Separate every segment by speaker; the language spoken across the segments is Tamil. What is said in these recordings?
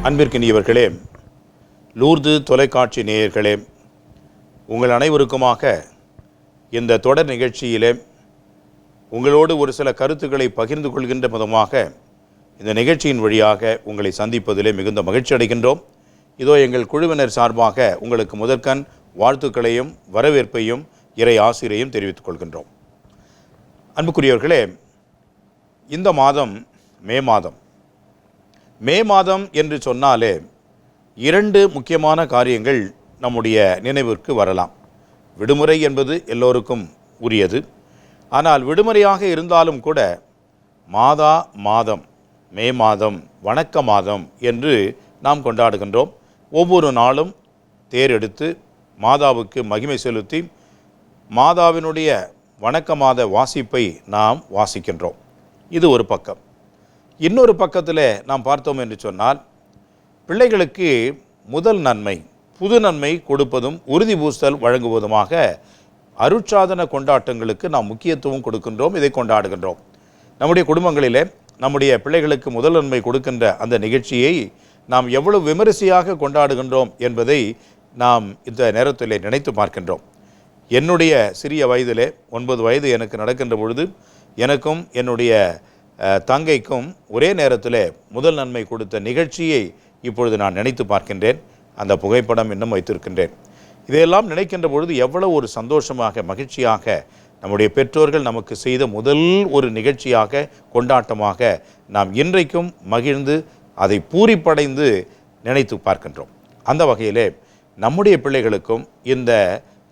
Speaker 1: அன்பிற்கினியவர்களே, லூர்து தொலைக்காட்சி நேயர்களே, உங்கள் அனைவருக்குமாக இந்த தொடர் நிகழ்ச்சியிலே உங்களோடு ஒரு சில கருத்துக்களை பகிர்ந்து கொள்கின்ற விதமாக இந்த நிகழ்ச்சியின் வழியாக உங்களை சந்திப்பதிலே மிகுந்த மகிழ்ச்சி அடைகின்றோம். இதோ எங்கள் குழுவினர் சார்பாக உங்களுக்கு முதற்கண் வாழ்த்துக்களையும் வரவேற்பையும் இறை ஆசிரியையும் தெரிவித்துக் கொள்கின்றோம். அன்புக்குரியவர்களே, இந்த மாதம் மே மாதம் என்று சொன்னாலே இரண்டு முக்கியமான காரியங்கள் நம்முடைய நினைவிற்கு வரலாம். விடுமுறை என்பது எல்லோருக்கும் உரியது. ஆனால் விடுமுறையாக இருந்தாலும் கூட மாதம் மே மாதம் வணக்க மாதம் என்று நாம் கொண்டாடுகின்றோம். ஒவ்வொரு நாளும் தேரெடுத்து மாதாவுக்கு மகிமை செலுத்தி மாதாவினுடைய வணக்க மாத வாசிப்பை நாம் வாசிக்கின்றோம். இது ஒரு பக்கம். இன்னொரு பக்கத்தில் நாம் பார்த்தோம் என்று சொன்னால், பிள்ளைகளுக்கு முதல் நன்மை, புது நன்மை கொடுப்பதும் உறுதி பூசல் வழங்குவதுமாக அருட்சாதன கொண்டாட்டங்களுக்கு நாம் முக்கியத்துவம் கொடுக்கின்றோம். இதை கொண்டாடுகின்றோம். நம்முடைய குடும்பங்களிலே நம்முடைய பிள்ளைகளுக்கு முதல் நன்மை கொடுக்கின்ற அந்த நிகழ்ச்சியை நாம் எவ்வளவு விமரிசையாக கொண்டாடுகின்றோம் என்பதை நாம் இந்த நேரத்தில் நினைத்து பார்க்கின்றோம். என்னுடைய சிறிய வயதிலே 9 வயது எனக்கு நடக்கின்ற பொழுது எனக்கும் என்னுடைய தங்கைக்கும் ஒரே நேரத்தில் முதல் நன்மை கொடுத்த நிகழ்ச்சியை இப்பொழுது நான் நினைத்து பார்க்கின்றேன். அந்த புகைப்படம் இன்னும் வைத்திருக்கின்றேன். இதையெல்லாம் நினைக்கின்ற பொழுது எவ்வளவு ஒரு சந்தோஷமாக மகிழ்ச்சியாக நம்முடைய பெற்றோர்கள் நமக்கு செய்த முதல் ஒரு நிகழ்ச்சியாக கொண்டாட்டமாக நாம் இன்றைக்கும் மகிழ்ந்து அதை பூரிப்படைந்து நினைத்து பார்க்கின்றோம். அந்த வகையிலே நம்முடைய பிள்ளைகளுக்கும் இந்த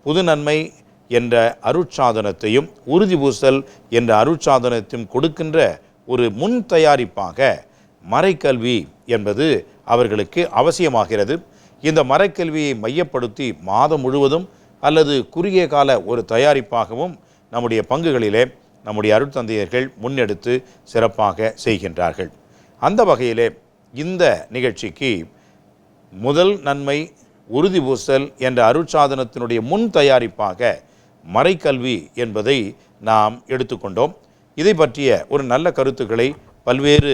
Speaker 1: புது நன்மை என்ற அருட்சாதனத்தையும் உறுதி பூசல் என்ற அருட்சாதனத்தையும் கொடுக்கின்ற ஒரு முன் தயாரிப்பாக மறைக்கல்வி என்பது அவர்களுக்கு அவசியமாகிறது. இந்த மறைக்கல்வியை மையப்படுத்தி மாதம் முழுவதும் அல்லது குறுகிய கால ஒரு தயாரிப்பாகவும் நம்முடைய பங்குகளிலே நம்முடைய அருட்தந்தையர்கள் முன்னெடுத்து சிறப்பாக செய்கின்றார்கள். அந்த வகையிலே இந்த நிகழ்ச்சிக்கு முதல் நன்மை உறுதி பூசல் என்ற அருட்சாதனத்தினுடைய முன் தயாரிப்பாக மறைக்கல்வி என்பதை நாம் எடுத்துக்கொண்டோம். இதை பற்றிய ஒரு நல்ல கருத்துக்களை, பல்வேறு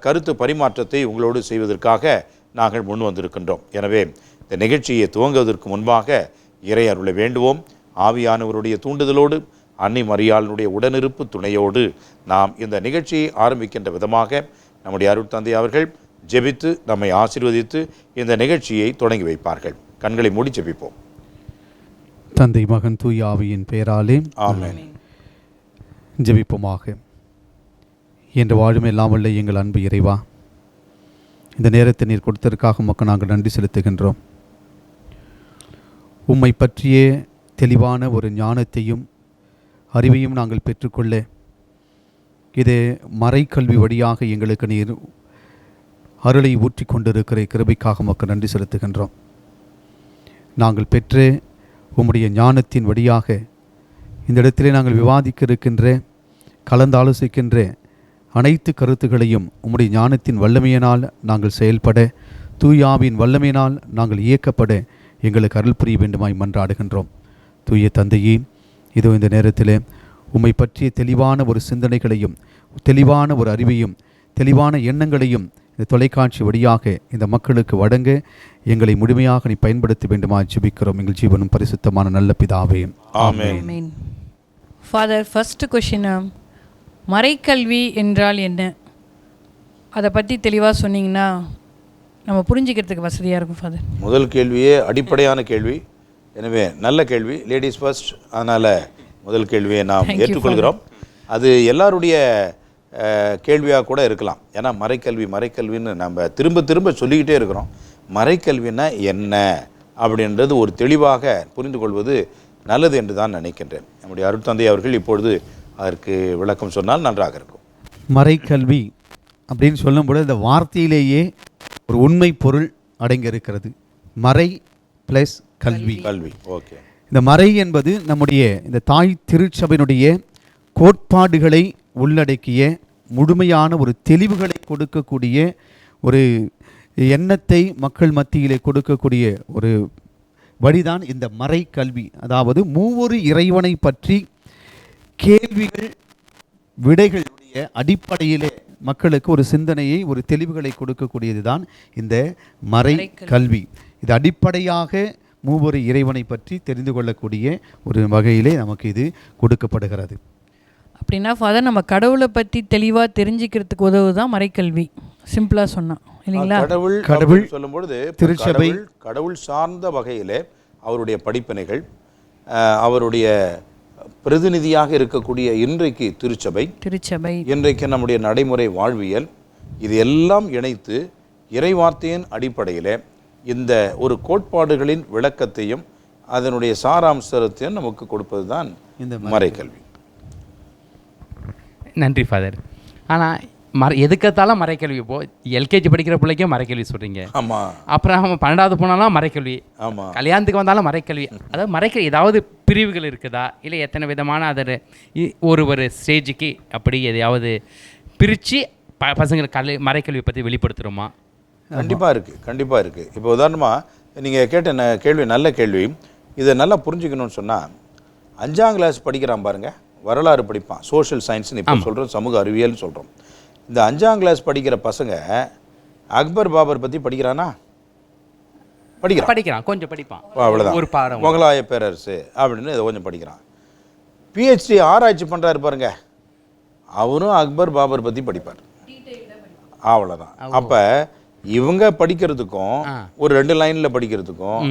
Speaker 1: கருத்து பரிமாற்றத்தை உங்களோடு செய்வதற்காக நாங்கள் முன் வந்திருக்கின்றோம். எனவே இந்த நிகழ்ச்சியை துவங்குவதற்கு முன்பாக இறை அருளை வேண்டுவோம். ஆவியானவருடைய தூண்டுதலோடு, அன்னை மரியாளினுடைய உடனிருப்பு துணையோடு நாம் இந்த நிகழ்ச்சியை ஆரம்பிக்கின்ற விதமாக நம்முடைய அருட்தந்தை அவர்கள் ஜெபித்து நம்மை ஆசீர்வதித்து இந்த நிகழ்ச்சியை தொடங்கி வைப்பார்கள். கண்களை மூடி ஜெபிப்போம்.
Speaker 2: தந்தை, மகன், தூய ஆவியின் பெயராலே
Speaker 1: ஆமென்.
Speaker 2: ஜெபிப்போமாக. என்ற வாழும் எல்லாம் வல்ல எங்கள் அன்பு இறைவா, இந்த நேரத்தை நீர் கொடுத்ததற்காக உமக்கு நாங்கள் நன்றி செலுத்துகின்றோம். உம்மை பற்றிய தெளிவான ஒரு ஞானத்தையும் அறிவையும் நாங்கள் பெற்றுக்கொள்ள இது மறைக்கல்வி வழியாக எங்களுக்கு நீர் அருளை ஊற்றி கொண்டிருக்கிற கிருபைக்காக உமக்கு நன்றி செலுத்துகின்றோம். நாங்கள் பெற்ற உம்முடைய ஞானத்தின் வழியாக இந்த இடத்திலே நாங்கள் விவாதிக்க இருக்கின்ற, கலந்தாலோசிக்கின்ற அனைத்து கருத்துக்களையும் உம்முடைய ஞானத்தின் வல்லமையினால் நாங்கள் செயல்பட, தூயாவின் வல்லமையினால் நாங்கள் இயக்கப்பட எங்களுக்கு அருள் புரிய வேண்டுமாய் மன்றாடுகின்றோம். தூய தந்தையே, இதோ இந்த நேரத்தில் உம்மை பற்றிய தெளிவான ஒரு சிந்தனைகளையும், தெளிவான ஒரு அறிவையும், தெளிவான எண்ணங்களையும் இந்த தொலைக்காட்சி வழியாக இந்த மக்களுக்கு வழங்க எங்களை முழுமையாக நீ பயன்படுத்த வேண்டுமா ஜெபிக்கிறோம். எங்கள் ஜீவனும் பரிசுத்தமான நல்ல பிதாவே,
Speaker 1: ஆமென்.
Speaker 3: ஃபாதர், ஃபர்ஸ்ட் கொஷின், மறைக்கல்வி என்றால் என்ன? அதை பற்றி தெளிவாக சொன்னீங்கன்னா நம்ம புரிஞ்சுக்கிறதுக்கு வசதியாக இருக்கும் ஃபாதர். முதல்
Speaker 1: கேள்வியே அடிப்படையான கேள்வி. எனவே நல்ல கேள்வி, லேடிஸ் ஃபர்ஸ்ட். அதனால் முதல் கேள்வியை நாம் ஏற்றுக்கொள்கிறோம். அது எல்லாருடைய கேள்வியாக கூட இருக்கலாம். ஏன்னா மறைக்கல்வின்னு நம்ம திரும்ப சொல்லிக்கிட்டே இருக்கிறோம். மறைக்கல்வின்னா என்ன அப்படின்றது ஒரு தெளிவாக புரிந்து கொள்வது நல்லது என்று தான் நினைக்கின்றேன். நம்முடைய அருட்தந்தை அவர்கள் இப்பொழுது அதற்கு விளக்கம் சொன்னால் நன்றாக இருக்கும்.
Speaker 2: மறைக்கல்வி அப்படின்னு சொல்லும்போது இந்த வார்த்தையிலேயே ஒரு உண்மை பொருள் அடங்கி இருக்கிறது. மறை ப்ளஸ் கல்வி.
Speaker 1: ஓகே. இந்த
Speaker 2: மறை என்பது நம்முடைய இந்த தாய் திருச்சபையினுடைய கோட்பாடுகளை உள்ளடக்கிய முழுமையான ஒரு தெளிவுகளை கொடுக்கக்கூடிய ஒரு எண்ணத்தை மக்கள் மத்தியிலே கொடுக்கக்கூடிய ஒரு வழிதான் இந்த மறை கல்வி. அதாவது மூவொரு இறைவனை பற்றி கேள்விகள் விடைகளுடைய அடிப்படையிலே மக்களுக்கு ஒரு சிந்தனையை, ஒரு தெளிவுகளை கொடுக்கக்கூடியது தான் இந்த மறை கல்வி. இது அடிப்படையாக மூவொரு இறைவனை பற்றி தெரிந்து கொள்ளக்கூடிய ஒரு வகையிலே நமக்கு இது கொடுக்கப்படுகிறது.
Speaker 3: அப்படின்னா ஃபாதர், நம்ம கடவுளை பற்றி தெளிவாக தெரிஞ்சுக்கிறதுக்கு உதவு தான் மறைக்கல்வி, சிம்பிளாக சொன்னான் இல்லைங்களா?
Speaker 1: கடவுள் சொல்லும்பொழுது
Speaker 2: திருச்சபை,
Speaker 1: கடவுள் சார்ந்த வகையிலே அவருடைய படிப்பினைகள், அவருடைய பிரதிநிதியாக இருக்கக்கூடிய இன்றைக்கு திருச்சபை, இன்றைக்கு நம்முடைய நடைமுறை வாழ்வியல், இது எல்லாம் இணைத்து இறைவார்த்தையின் அடிப்படையில் இந்த ஒரு கோட்பாடுகளின் விளக்கத்தையும் அதனுடைய சாராம்சத்தையும் நமக்கு கொடுப்பது தான் இந்த மறைக்கல்வி.
Speaker 4: நன்றி ஃபாதர். ஆனால் எதுக்கத்தாலும் மறைக்கல்வி. இப்போது எல்கேஜி படிக்கிற பிள்ளைக்கும் மறைக்கல்வி சொல்கிறீங்க.
Speaker 1: ஆமாம்.
Speaker 4: அப்புறம் அவன் 12வது போனாலும் மறைக்கல்வி.
Speaker 1: ஆமாம்.
Speaker 4: கல்யாணத்துக்கு வந்தாலும் மறைக்கல்வி. அதாவது மறைக்கல்வி ஏதாவது பிரிவுகள் இருக்குதா, இல்லை எத்தனை விதமான அதில் ஒரு ஸ்டேஜுக்கு அப்படி எதையாவது பிரித்து பசங்களுக்கு மறைக்கல்வி பற்றி வெளிப்படுத்துகிறோமா?
Speaker 1: கண்டிப்பாக இருக்குது. இப்போ உதாரணமாக நீங்கள் கேட்ட கேள்வி நல்ல கேள்வி. இதை நல்லா புரிஞ்சுக்கணும்னு சொன்னால், 5ஆம் கிளாஸ் படிக்கிறான் பாருங்கள், வரலாறு படிப்பான், சோஷியல் சயின்ஸ்னு இப்போ சொல்கிறோம், சமூக அறிவியல்னு சொல்கிறோம். இந்த 5ஆம் கிளாஸ் படிக்கிற பசங்க அக்பர் பாபர் பற்றி படிக்கிறானா? படிக்கிறான், கொஞ்சம் படிப்பான், அவ்வளோதான். ஒரு பாடம் முகலாய பேரரசு அப்படின்னு இதை கொஞ்சம் படிக்கிறான். பிஹெச்டி ஆராய்ச்சி பண்ணுறாரு பாருங்க, அவரும் அக்பர் பாபர் பற்றி படிப்பார், அவ்வளோதான். அப்போ இவங்க படிக்கிறதுக்கும் ஒரு 2 லைனில் படிக்கிறதுக்கும்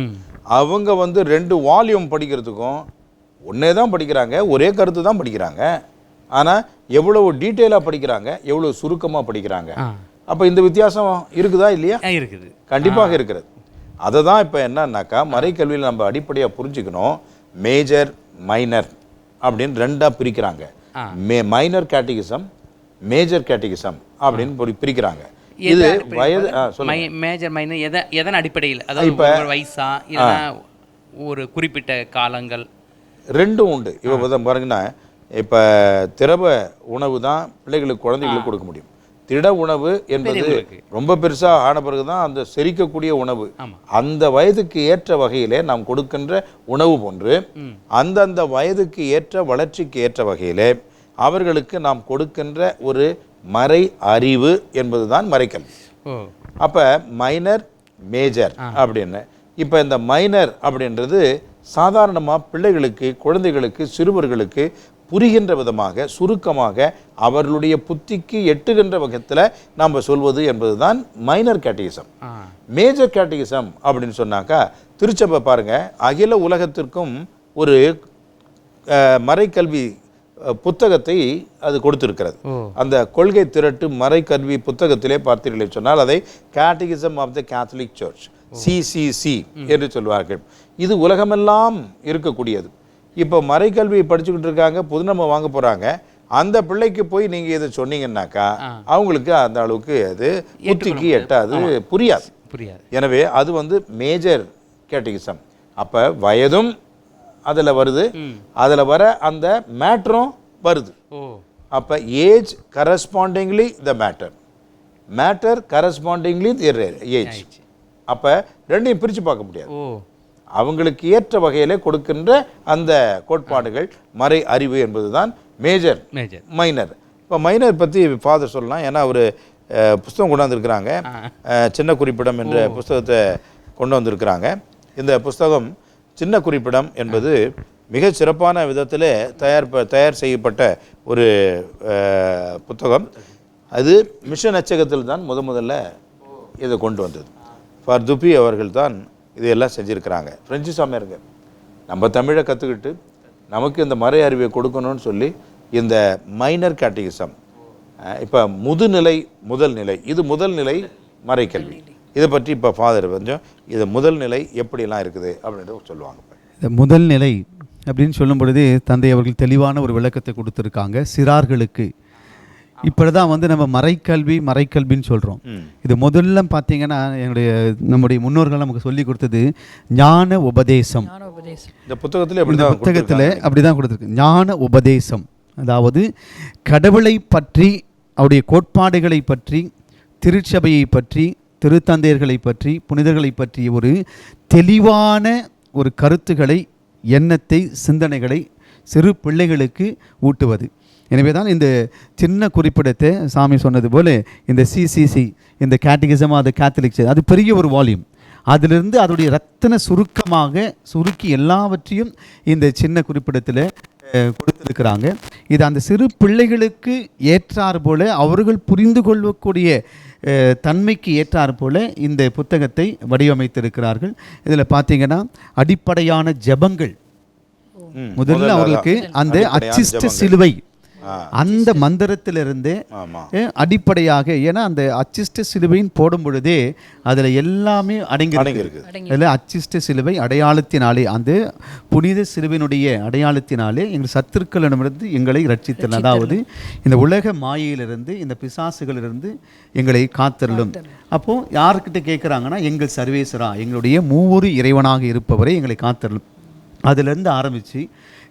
Speaker 1: அவங்க 2 வால்யூம் படிக்கிறதுக்கும் ஒன்றே தான் படிக்கிறாங்க, ஒரே கருத்து தான் படிக்கிறாங்க. ஆனால் எவ்வளவு டீட்டெயிலாக படிக்கிறாங்க, எவ்வளோ சுருக்கமாக படிக்கிறாங்க. அப்போ இந்த வித்தியாசம் இருக்குதா இல்லையா? இருக்குது, கண்டிப்பாக இருக்கிறது. அதை தான் இப்போ என்னன்னாக்கா மறைக்கல்வியில் நம்ம அடிப்படையாக புரிஞ்சுக்கணும். மேஜர் மைனர் அப்படின்னு 2ஆக பிரிக்கிறாங்க. மைனர் கேட்டகிசம், மேஜர் கேட்டகிசம் அப்படின்னு பிரிக்கிறாங்க. இது வயது
Speaker 4: மேஜர் மைனர் எதன் அடிப்படையில், அதாவது இப்போ வயசா இல்லை ஒரு குறிப்பிட்ட காலங்கள்
Speaker 1: ரெண்டும் உண்டு. இப்போ பாருங்கன்னா, இப்போ திரவ உணவு தான் பிள்ளைகளுக்கு, குழந்தைகளுக்கு கொடுக்க முடியும். திட உணவு என்பது ரொம்ப பெருசாக ஆன பிறகு தான் அந்த செரிக்கக்கூடிய உணவு. அந்த வயதுக்கு ஏற்ற வகையிலே நாம் கொடுக்கின்ற உணவு போன்று அந்தந்த வயதுக்கு ஏற்ற வளர்ச்சிக்கு ஏற்ற வகையிலே அவர்களுக்கு நாம் கொடுக்கின்ற ஒரு மறை அறிவு என்பது தான் மறைக்கல்வி. அப்போ மைனர், மேஜர் அப்படின்னு. இப்போ இந்த மைனர் அப்படின்றது சாதாரணமாக பிள்ளைகளுக்கு, குழந்தைகளுக்கு, சிறுவர்களுக்கு புரிகின்ற விதமாக, சுருக்கமாக, அவர்களுடைய புத்திக்கு எட்டுகின்ற வகத்தில் நாம் சொல்வது என்பது தான் மைனர் கேட்டகிசம். மேஜர் கேட்டகிசம் அப்படின்னு சொன்னாக்கா, திருச்சபை பாருங்கள், அகில உலகத்திற்கும் ஒரு மறைக்கல்வி புத்தகத்தை அது கொடுத்திருக்கிறது. அந்த கொள்கை திரட்டு மறைக்கல்வி புத்தகத்திலே பார்த்தீர்களே சொன்னால் அதை catechism of the Catholic Church, CCC என்று சொல்வார்கள். இது உலகமெல்லாம் இருக்கக்கூடியது. இப்போ மறைக்கல்வி படிச்சுக்கிட்டு இருக்காங்க, புதுநம்ம வாங்க போகிறாங்க. அந்த பிள்ளைக்கு போய் நீங்கள் இதை சொன்னீங்கன்னாக்கா அவங்களுக்கு அந்த அளவுக்கு அது புத்திக்கு எட்டாது, புரியாது. எனவே அது மேஜர் கேட்டகிசம். அப்போ வயதும் அதில் வருது, அதில் வர அந்த மேட்டரும் வருது. அப்போ age கரஸ்பாண்டிங்லி the matter, matter கரஸ்பாண்டிங்லி age. அப்போ ரெண்டையும் பிரித்து பார்க்க முடியாது. அவங்களுக்கு ஏற்ற வகையிலே கொடுக்கின்ற அந்த கோட்பாடுகள் மறை அறிவு என்பது தான் மேஜர், மைனர். இப்போ மைனர் பற்றி ஃபாதர் சொல்லலாம். ஏன்னா ஒரு புஸ்தகம் கொண்டு வந்திருக்கிறாங்க, சின்ன குறிப்பிடம் என்ற புஸ்தகத்தை கொண்டு வந்திருக்கிறாங்க. இந்த புஸ்தகம் சின்ன குறிப்பிடம் என்பது மிக சிறப்பான விதத்தில் தயார் செய்யப்பட்ட ஒரு புத்தகம். அது மிஷன் அச்சகத்தில் தான் முதல்ல இதை கொண்டு வந்தது. ஃபார் துபி அவர்கள் தான் இதையெல்லாம் செஞ்சுருக்கிறாங்க. பிரெஞ்சு சாமியாருங்க நம்ம தமிழை கற்றுக்கிட்டு நமக்கு இந்த மறை அறிவை கொடுக்கணும்னு சொல்லி இந்த மைனர் கேட்டகிசம், இப்போ முதுநிலை, முதல் நிலை, இது முதல் நிலை மறைக்கல்வி. இதை பற்றி இப்போ ஃபாதர் கொஞ்சம் இது முதல் நிலை எப்படிலாம் இருக்குது அப்படின்றது சொல்லுவாங்க.
Speaker 2: இந்த முதல் நிலை அப்படின்னு சொல்லும் பொழுது தந்தை அவர்கள் தெளிவான ஒரு விளக்கத்தை கொடுத்துருக்காங்க சிறார்களுக்கு. இப்படி தான் நம்ம மறைக்கல்வின்னு சொல்கிறோம். இது முதல்ல பார்த்தீங்கன்னா நம்முடைய முன்னோர்கள் நமக்கு சொல்லி கொடுத்தது ஞான உபதேசம்.
Speaker 1: இந்த புத்தகத்தில்
Speaker 2: அப்படி தான் கொடுத்துருக்கு, ஞான உபதேசம். அதாவது கடவுளை பற்றி, அவருடைய கோட்பாடுகளை பற்றி, திருச்சபையை பற்றி, திருத்தந்தையர்களை பற்றி, புனிதர்களை பற்றி ஒரு தெளிவான ஒரு கருத்துக்களை, எண்ணத்தை, சிந்தனைகளை சிறு பிள்ளைகளுக்கு ஊட்டுவது. எனவே தான் இந்த சின்ன குறிப்பிடத்தை சாமி சொன்னது போல இந்த சிசிசி, இந்த கேட்டகிசம், அது கேத்தலிக், அது பெரிய ஒரு வால்யூம். அதிலிருந்து அதோடைய ரத்தன சுருக்கி எல்லாவற்றையும் இந்த சின்ன குறிப்பிடத்தில் கொடுத்துருக்கிறாங்க. இது அந்த சிறு பிள்ளைகளுக்கு ஏற்றார் போல, அவர்கள் புரிந்து கொள்ளக்கூடிய தன்மைக்கு ஏற்றார் போல இந்த புத்தகத்தை வடிவமைத்திருக்கிறார்கள். இதில் பார்த்தீங்கன்னா அடிப்படையான ஜெபங்கள், முதல்ல அவர்களுக்கு அந்த அச்சிஷ்ட சிலுவை, அந்த மந்திரத்திலிருந்து அடிப்படையாக, ஏன்னா அந்த அச்சிஷ்ட சிலுவையின் போடும் பொழுதே அதில் எல்லாமே அடங்கியிருக்கு. அதில் அச்சிஷ்ட சிலுவை அடையாளத்தினாலே, அந்த புனித சிலுவையினுடைய அடையாளத்தினாலே எங்கள் சத்துருக்களிடமிருந்து எங்களை ரட்சித்தல், அதாவது இந்த உலக மாயையிலிருந்து, இந்த பிசாசுகளிலிருந்து எங்களை காத்தருளும். அப்போது யார்கிட்ட கேட்குறாங்கன்னா, எங்கள் சர்வேஸ்வரா, எங்களுடைய மூவொரு இறைவனாக இருப்பவரை எங்களை காத்தருளும். அதிலிருந்து ஆரம்பித்து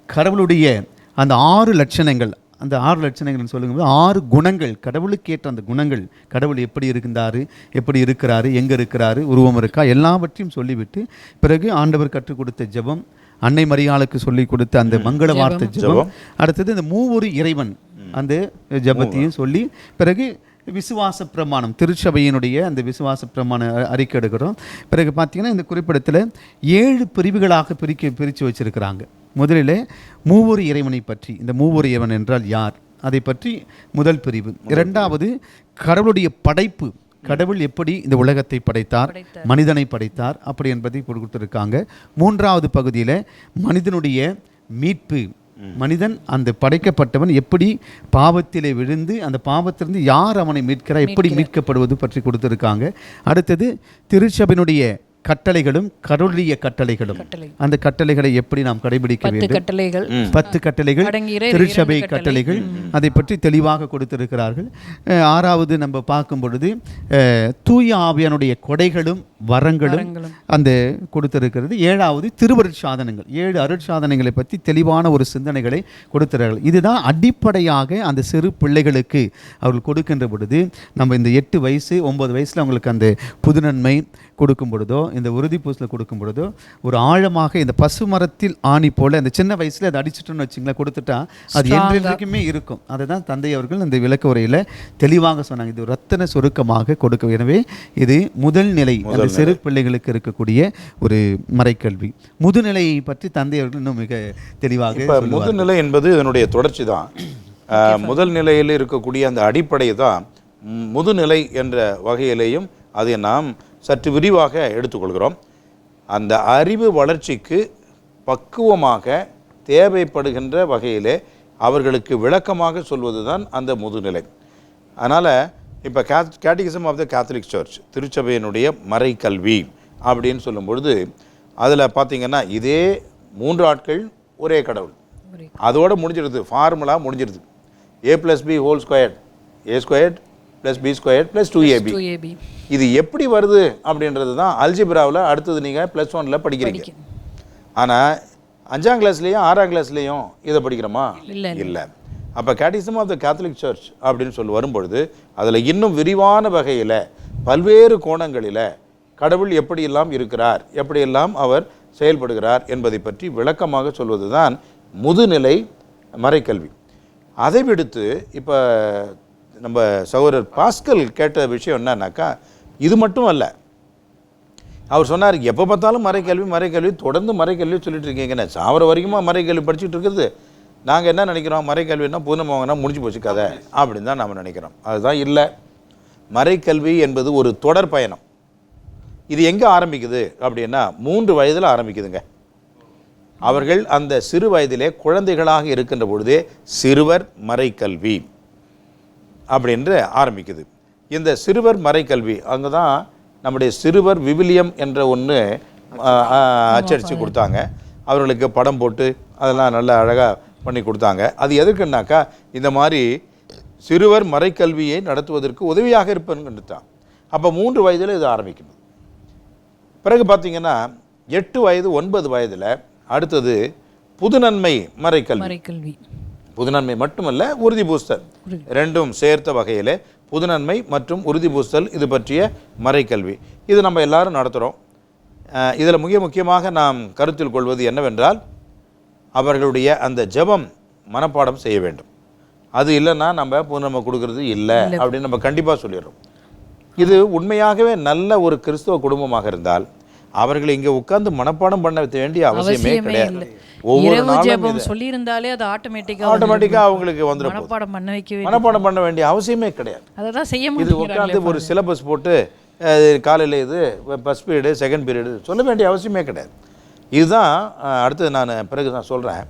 Speaker 2: கடவுளுடைய அந்த 6 லட்சணங்கள், அந்த 6 லட்சணங்கள்னு சொல்லும்போது 6 குணங்கள், கடவுளுக்கு ஏற்ற அந்த குணங்கள், கடவுள் எப்படி இருந்தார், எப்படி இருக்கிறாரு, எங்கே இருக்கிறாரு, உருவம் இருக்கா, எல்லாவற்றையும் சொல்லிவிட்டு பிறகு ஆண்டவர் கற்றுக் கொடுத்த ஜெபம், அன்னை மரியாளுக்கு சொல்லி கொடுத்த அந்த மங்கள வார்த்தை ஜெபம், அடுத்தது இந்த மூவொரு இறைவன் அந்த ஜெபத்தையும் சொல்லி பிறகு விசுவாச பிரமாணம், திருச்சபையினுடைய அந்த விசுவாச பிரமாணம் அறிக்கை எடுக்கிறோம். பிறகு பார்த்தீங்கன்னா இந்த குறிப்பிடத்தில் 7 பிரிவுகளாக பிரித்து வச்சிருக்கிறாங்க. முதலில் மூவொரு இறைவனை பற்றி, இந்த மூவொரு இறைவன் என்றால் யார், அதை பற்றி முதல் பிரிவு. இரண்டாவது கடவுளுடைய படைப்பு, கடவுள் எப்படி இந்த உலகத்தை படைத்தார், மனிதனை படைத்தார் அப்படி என்பதை கொடுத்துருக்காங்க. மூன்றாவது பகுதியில் மனிதனுடைய மீட்பு, மனிதன் அந்த படைக்கப்பட்டவன் எப்படி பாவத்திலே விழுந்து அந்த பாவத்திலிருந்து யார் அவனை மீட்கிறார், எப்படி மீட்கப்படுவது பற்றி கொடுத்துருக்காங்க. அடுத்தது திருச்சபையினுடைய கட்டளைகளும் கடவுளுடைய கட்டளைகளும், அந்த கட்டளைகளை எப்படி நாம் கடைபிடிக்க வேண்டும், 10 கட்டளைகள் திருச்சபை கட்டளைகள், அதை பற்றி தெளிவாக கொடுத்திருக்கிறார்கள். 6வது நம்ம பார்க்கும் பொழுது தூய ஆவியானுடைய கொடைகளும் வரங்களும் அந்த கொடுத்திருக்கிறது. 7வது திருவருட்சாதனங்கள், 7 அருட்சாதனங்களை பற்றி தெளிவான ஒரு சிந்தனைகளை கொடுத்திருக்கிறார்கள். இதுதான் அடிப்படையாக அந்த சிறு பிள்ளைகளுக்கு அவர்கள் கொடுக்கின்ற பொழுது, நம்ம இந்த 8 வயசு 9 வயசில் அவங்களுக்கு அந்த புதுநன்மை கொடுக்கும் பொழுதோ, இந்த உறுதி பூசில் கொடுக்கும் பொழுதோ, ஒரு ஆழமாக இந்த பசு மரத்தில் ஆணி போல அந்த சின்ன வயசில் அதை அடிச்சுட்டோன்னு வச்சுங்களேன், கொடுத்துட்டா அது என்றைக்குமே இருக்கும். அதை தான் தந்தை அவர்கள் இந்த விளக்க உரையில் தெளிவாக சொன்னாங்க. இது ரத்தன சுருக்கமாக கொடுக்க. எனவே இது முதல் நிலை, அந்த சிறு பிள்ளைகளுக்கு இருக்கக்கூடிய ஒரு மறைக்கல்வி. முதுநிலையை பற்றி தந்தை அவர்கள் இன்னும் மிக தெளிவாக,
Speaker 1: முதுநிலை என்பது இதனுடைய தொடர்ச்சி தான். முதல் நிலையில் இருக்கக்கூடிய அந்த அடிப்படை தான் முதுநிலை என்ற வகையிலேயும் அதை நாம் சற்று விரிவாக எடுத்துக்கொள்கிறோம். அந்த அறிவு வளர்ச்சிக்கு பக்குவமாக தேவைப்படுகின்ற வகையிலே அவர்களுக்கு விளக்கமாக சொல்வது தான் அந்த முதுநிலை. அதனால் இப்போ catechism of the Catholic church, திருச்சபையினுடைய மறைக்கல்வி அப்படின்னு சொல்லும் பொழுது அதில் பார்த்திங்கன்னா இதே 3 ஆட்கள் ஒரே கடவுள், அதோடு முடிஞ்சிடுது, formula முடிஞ்சிடுது. a+b² a² + b² + 2ab. இது எப்படி வருது அப்படின்றது தான் அல்ஜிப்ராவில் அடுத்தது நீங்கள் +1 படிக்கிறீங்க. ஆனால் 5ஆம் கிளாஸ்லேயும் 6ஆம் கிளாஸ்லேயும் இதை படிக்கிறோமா? இல்லை. அப்போ catechism of the Catholic Church அப்படின்னு வரும்பொழுது அதில் இன்னும் விரிவான வகையில் பல்வேறு கோணங்களில் கடவுள் எப்படியெல்லாம் இருக்கிறார், எப்படியெல்லாம் அவர் செயல்படுகிறார் என்பதை பற்றி விளக்கமாக சொல்வது தான் முதுநிலை மறைக்கல்வி. அதை விடுத்து இப்போ நம்ம சகோதரர் பாஸ்கல் கேட்ட விஷயம் என்னன்னாக்கா, இது மட்டும் அல்ல, அவர் சொன்னார் எப்போ பார்த்தாலும் மறைக்கல்வி தொடர்ந்து மறைக்கல்வி சொல்லிட்டு இருக்கீங்கன்னு, சாவர வரைக்குமா மறைக்கல்வி படிச்சுட்டு இருக்கிறது. நாங்கள் என்ன நினைக்கிறோம், மறைக்கல்வின்னா பூர்ணம் வாங்கினா முடிஞ்சு போச்சு கதை அப்படின்னு தான் நம்ம நினைக்கிறோம். அதுதான் இல்லை. மறைக்கல்வி என்பது ஒரு தொடர் பயணம். இது எங்கே ஆரம்பிக்குது அப்படின்னா 3 வயதில் ஆரம்பிக்குதுங்க. அவர்கள் அந்த சிறு வயதிலே குழந்தைகளாக இருக்கின்ற பொழுதே சிறுவர் மறைக்கல்வி அப்படின்று ஆரம்பிக்குது. இந்த சிறுவர் மறைக்கல்வி அங்கே தான் நம்முடைய சிறுவர் விவிலியம் என்ற ஒன்று அச்சடித்து கொடுத்தாங்க. அவர்களுக்கு படம் போட்டு அதெல்லாம் நல்லா அழகாக பண்ணி கொடுத்தாங்க. அது எதுக்குன்னாக்கா இந்த மாதிரி சிறுவர் மறைக்கல்வியை நடத்துவதற்கு உதவியாக இருப்பேன்னு தான். அப்போ 3 வயதில் இது ஆரம்பிக்கணும். பிறகு பார்த்திங்கன்னா 8 வயது 9 வயதில் அடுத்தது புதுநன்மை மறைக்கல்வி. புதுநன்மை மட்டுமல்ல, உறுதி பூஸ்தல், ரெண்டும் சேர்த்த வகையில் புதுநன்மை மற்றும் உறுதி பூஸ்தல் இது பற்றிய மறைக்கல்வி இது நம்ம எல்லாரும் நடத்துகிறோம். இதில் முக்கியமாக நாம் கருத்தில் கொள்வது என்னவென்றால் அவர்களுடைய அந்த ஜெபம் மனப்பாடம் செய்ய வேண்டும். அது இல்லைன்னா நம்ம கொடுக்கறது இல்லை அப்படின்னு நம்ம கண்டிப்பாக சொல்லிடுறோம். இது உண்மையாகவே நல்ல ஒரு கிறிஸ்தவ குடும்பமாக இருந்தால் அவர்கள் இங்கே உட்கார்ந்து மனப்பாடம் பண்ண வேண்டிய அவசியமே கிடையாது. ஒவ்வொரு நாளும்
Speaker 3: சொல்லியிருந்தாலே அது ஆட்டோமேட்டிக்காக
Speaker 1: அவங்களுக்கு வந்துடும்.
Speaker 3: மனப்பாடம்
Speaker 1: பண்ண வேண்டிய அவசியமே கிடையாது.
Speaker 3: அதான் செய்ய
Speaker 1: இது உட்காந்து ஒரு சிலபஸ் போட்டு காலையில் இது ஃபஸ்ட் பீரியடு செகண்ட் பீரியடு சொல்ல வேண்டிய அவசியமே கிடையாது. இதுதான் அடுத்தது நான் சொல்கிறேன்.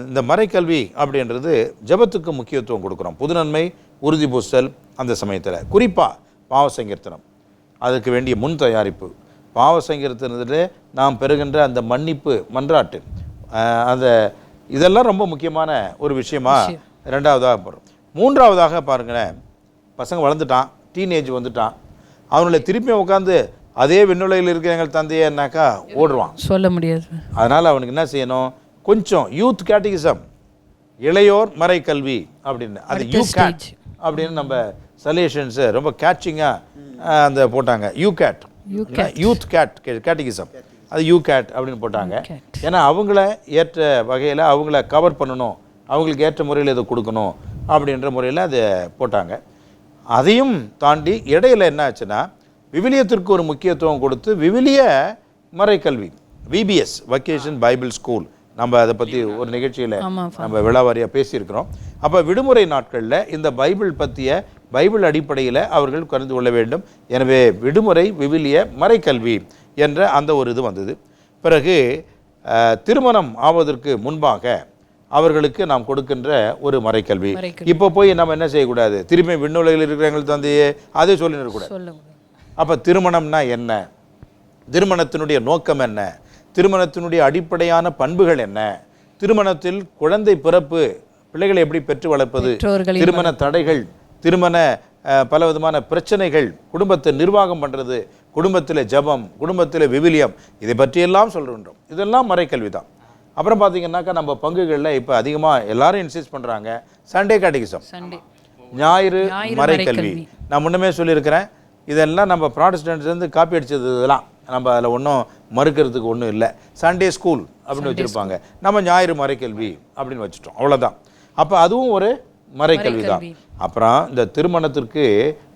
Speaker 1: இந்த மறைக்கல்வி அப்படின்றது ஜெபத்துக்கு முக்கியத்துவம் கொடுக்குறோம். புது நன்மை உறுதி பூசல் அந்த சமயத்தில் குறிப்பாக பாவ சங்கீர்த்தனம், அதுக்கு வேண்டிய முன் தயாரிப்பு, பாவ சங்கீர்த்தனத்தில் நாம் பெறுகின்ற அந்த மன்னிப்பு மன்றாட்டு, இதெல்லாம் ரொம்ப முக்கியமான ஒரு விஷயமா ரெண்டாவதாக போகிறோம். மூன்றாவதாக பாருங்களேன், பசங்க வளர்ந்துட்டான், டீனேஜ் வந்துட்டான், அவங்கள திருப்பி உட்காந்து அதே விண்ணுலகில் இருக்கிற எங்கள் தந்தையன்னாக்கா ஓடுவான், சொல்ல முடியாது. அதனால் அவனுக்கு என்ன செய்யணும், கொஞ்சம் யூத் கேட்டகிசம், இளையோர் மறைக்கல்வி அப்படின்னு, அது யூ கேட் அப்படின்னு நம்ம சல்யூஷன்ஸு ரொம்ப கேட்சிங்காக போட்டாங்க. யூத் கேட்டகிசம், அது யூ கேட் அப்படின்னு போட்டாங்க. ஏன்னா அவங்கள ஏற்ற வகையில் அவங்கள கவர் பண்ணணும், அவங்களுக்கு ஏற்ற முறையில் இதை கொடுக்கணும் அப்படின்ற முறையில் அதை போட்டாங்க. அதையும் தாண்டி இடையில் என்ன ஆச்சுன்னா விவிலியத்திற்கு ஒரு முக்கியத்துவம் கொடுத்து விவிலிய மறைக்கல்வி, விபிஎஸ் வக்கேஷன் பைபிள் ஸ்கூல், நம்ம அதை பற்றி ஒரு நிகழ்ச்சியில் நம்ம விழாவாரியாக பேசியிருக்கிறோம். அப்போ விடுமுறை நாட்களில் இந்த பைபிள் அடிப்படையில் அவர்கள் கலந்து கொள்ள வேண்டும். எனவே விடுமுறை விவிலிய மறைக்கல்வி என்ற அந்த ஒரு இது வந்தது. பிறகு திருமணம் ஆவதற்கு முன்பாக அவர்களுக்கு நாம் கொடுக்கின்ற ஒரு மறைக்கல்வி. இப்போ போய் நம்ம என்ன செய்யக்கூடாது, திரும்பி விண்ணுலகில் இருக்கிறவங்களுக்கு தந்தையே அதே சொல்லிடக்கூடாது. அப்போ திருமணம்னா என்ன, திருமணத்தினுடைய நோக்கம் என்ன, திருமணத்தினுடைய அடிப்படையான பண்புகள் என்ன, திருமணத்தில் குழந்தை பிறப்பு, பிள்ளைகளை எப்படி பெற்று வளர்ப்பது, திருமண தடைகள், திருமண பல விதமான பிரச்சனைகள், குடும்பத்தை நிர்வாகம் பண்ணுறது, குடும்பத்தில் ஜபம், குடும்பத்தில் விவிலியம், இதை பற்றியெல்லாம் சொல்கின்றோம். இதெல்லாம் மறைக்கல்வி தான். அப்புறம் பார்த்தீங்கன்னாக்கா நம்ம பங்குகளில் இப்போ அதிகமாக எல்லாரும் இன்சிஸ்ட் பண்ணுறாங்க சண்டே கேட்டகிசம், ஞாயிறு மறைக்கல்வி. நான் முன்னமே சொல்லியிருக்கிறேன், இதெல்லாம் நம்ம ப்ராட்டஸ்டன்ட்ஸ்லேருந்து காப்பி அடித்தது. இதெல்லாம் நம்ம அதில் ஒன்றும் மறுக்கிறதுக்கு ஒன்றும் இல்லை. சண்டே ஸ்கூல் அப்படின்னு வச்சுருப்பாங்க, நம்ம ஞாயிறு மறைக்கல்வி அப்படின்னு வச்சுட்டோம், அவ்வளோதான். அப்போ அதுவும் ஒரு மறைக்கல்வி தான். அப்புறம் இந்த திருமணத்திற்கு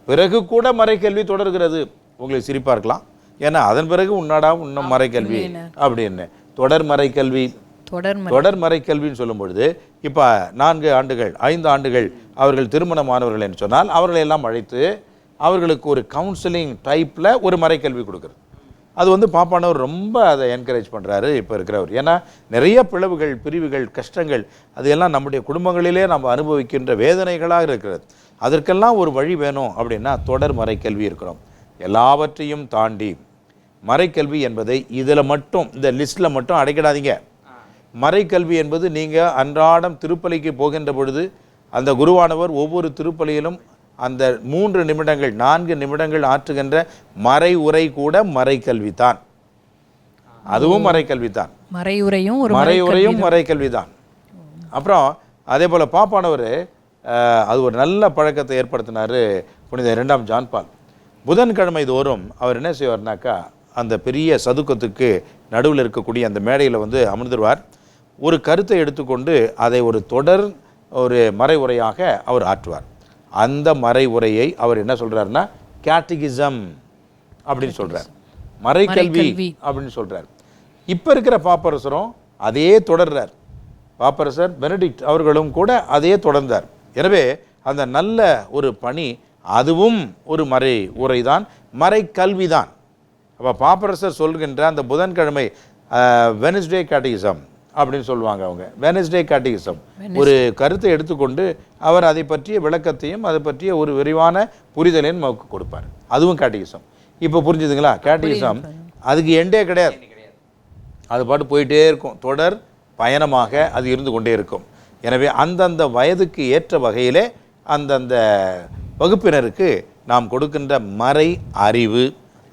Speaker 1: பிறகு கூட மறைக்கல்வி தொடர்கிறது. உங்களுக்கு சிரிப்பாக இருக்கலாம், ஏன்னா அதன் பிறகு இன்னும் மறைக்கல்வி அப்படின்னு தொடர் மறைக்கல்வின்னு சொல்லும் பொழுது இப்போ 4 ஆண்டுகள் 5 ஆண்டுகள் அவர்கள் திருமணமானவர்கள் என்று சொன்னால் அவர்களை எல்லாம் அழைத்து அவர்களுக்கு ஒரு கவுன்சிலிங் டைப்பில் ஒரு மறைக்கல்வி கொடுக்குறது. அது பாப்பானவர் ரொம்ப அதை என்கரேஜ் பண்ணுறாரு இப்போ இருக்கிறவர். ஏன்னா நிறைய பிளவுகள், பிரிவுகள், கஷ்டங்கள், அதையெல்லாம் நம்முடைய குடும்பங்களிலே நம்ம அனுபவிக்கின்ற வேதனைகளாக இருக்கிறது. அதற்கெல்லாம் ஒரு வழி வேணும் அப்படின்னா தொடர் மறைக்கல்வி இருக்கிறோம். எல்லாவற்றையும் தாண்டி மறைக்கல்வி என்பதை இதில் மட்டும், இந்த லிஸ்ட்டில் மட்டும் அடைக்கிடாதீங்க. மறைக்கல்வி என்பது நீங்கள் அன்றாடம் திருப்பலிக்கு போகின்ற பொழுது அந்த குருவானவர் ஒவ்வொரு திருப்பலியிலும் அந்த 3 நிமிடங்கள் 4 நிமிடங்கள் ஆற்றுகின்ற மறை உரை கூட மறைக்கல்வி தான். அதுவும் மறைக்கல்வி தான். மறையுரையும் மறைக்கல்வி தான். அப்புறம் அதே போல் பாப்பானவர் அது ஒரு நல்ல பழக்கத்தை ஏற்படுத்தினார். புனித 2ஆம் ஜான் பால் புதன்கிழமை தோறும் அவர் என்ன செய்வார்னாக்கா, அந்த பெரிய சதுக்கத்துக்கு நடுவில் இருக்கக்கூடிய அந்த மேடையில் அமர்ந்துருவார். ஒரு கருத்தை எடுத்துக்கொண்டு அதை ஒரு தொடர் ஒரு மறை உரையாக அவர் ஆற்றுவார். அந்த மறை உரையை அவர் என்ன சொல்கிறாருன்னா கேட்டகிசம் அப்படின்னு சொல்கிறார், மறைக்கல்வி அப்படின்னு சொல்கிறார். இப்போ இருக்கிற பாப்பரசரும் அதே தொடர்றார். பாப்பரசர் பெனடிக்ட் அவர்களும் கூட அதே தொடர்ந்தார். எனவே அந்த நல்ல ஒரு பணி, அதுவும் ஒரு மறை உரை தான், மறைக்கல்வி தான். அப்போ பாப்பரசர் சொல்கின்ற அந்த புதன்கிழமை வெனஸ்டே கேட்டகிசம் அப்படின்னு சொல்லுவாங்க அவங்க. வெனஸ்டே கேட்டகிசம் ஒரு கருத்தை எடுத்துக்கொண்டு அவர் அதை பற்றிய விளக்கத்தையும் அதை பற்றிய ஒரு விரிவான புரிதலையும் நமக்கு கொடுப்பார். அதுவும் கேட்டகிசம். இப்போ புரிஞ்சுதுங்களா? கேட்டகிசம் அதுக்கு எண்டே கிடையாது, அது பாட்டு போயிட்டே இருக்கும், தொடர் பயணமாக அது இருந்து கொண்டே இருக்கும். எனவே அந்தந்த வயதுக்கு ஏற்ற வகையிலே அந்தந்த வகுப்பினருக்கு நாம் கொடுக்கின்ற மறை அறிவு,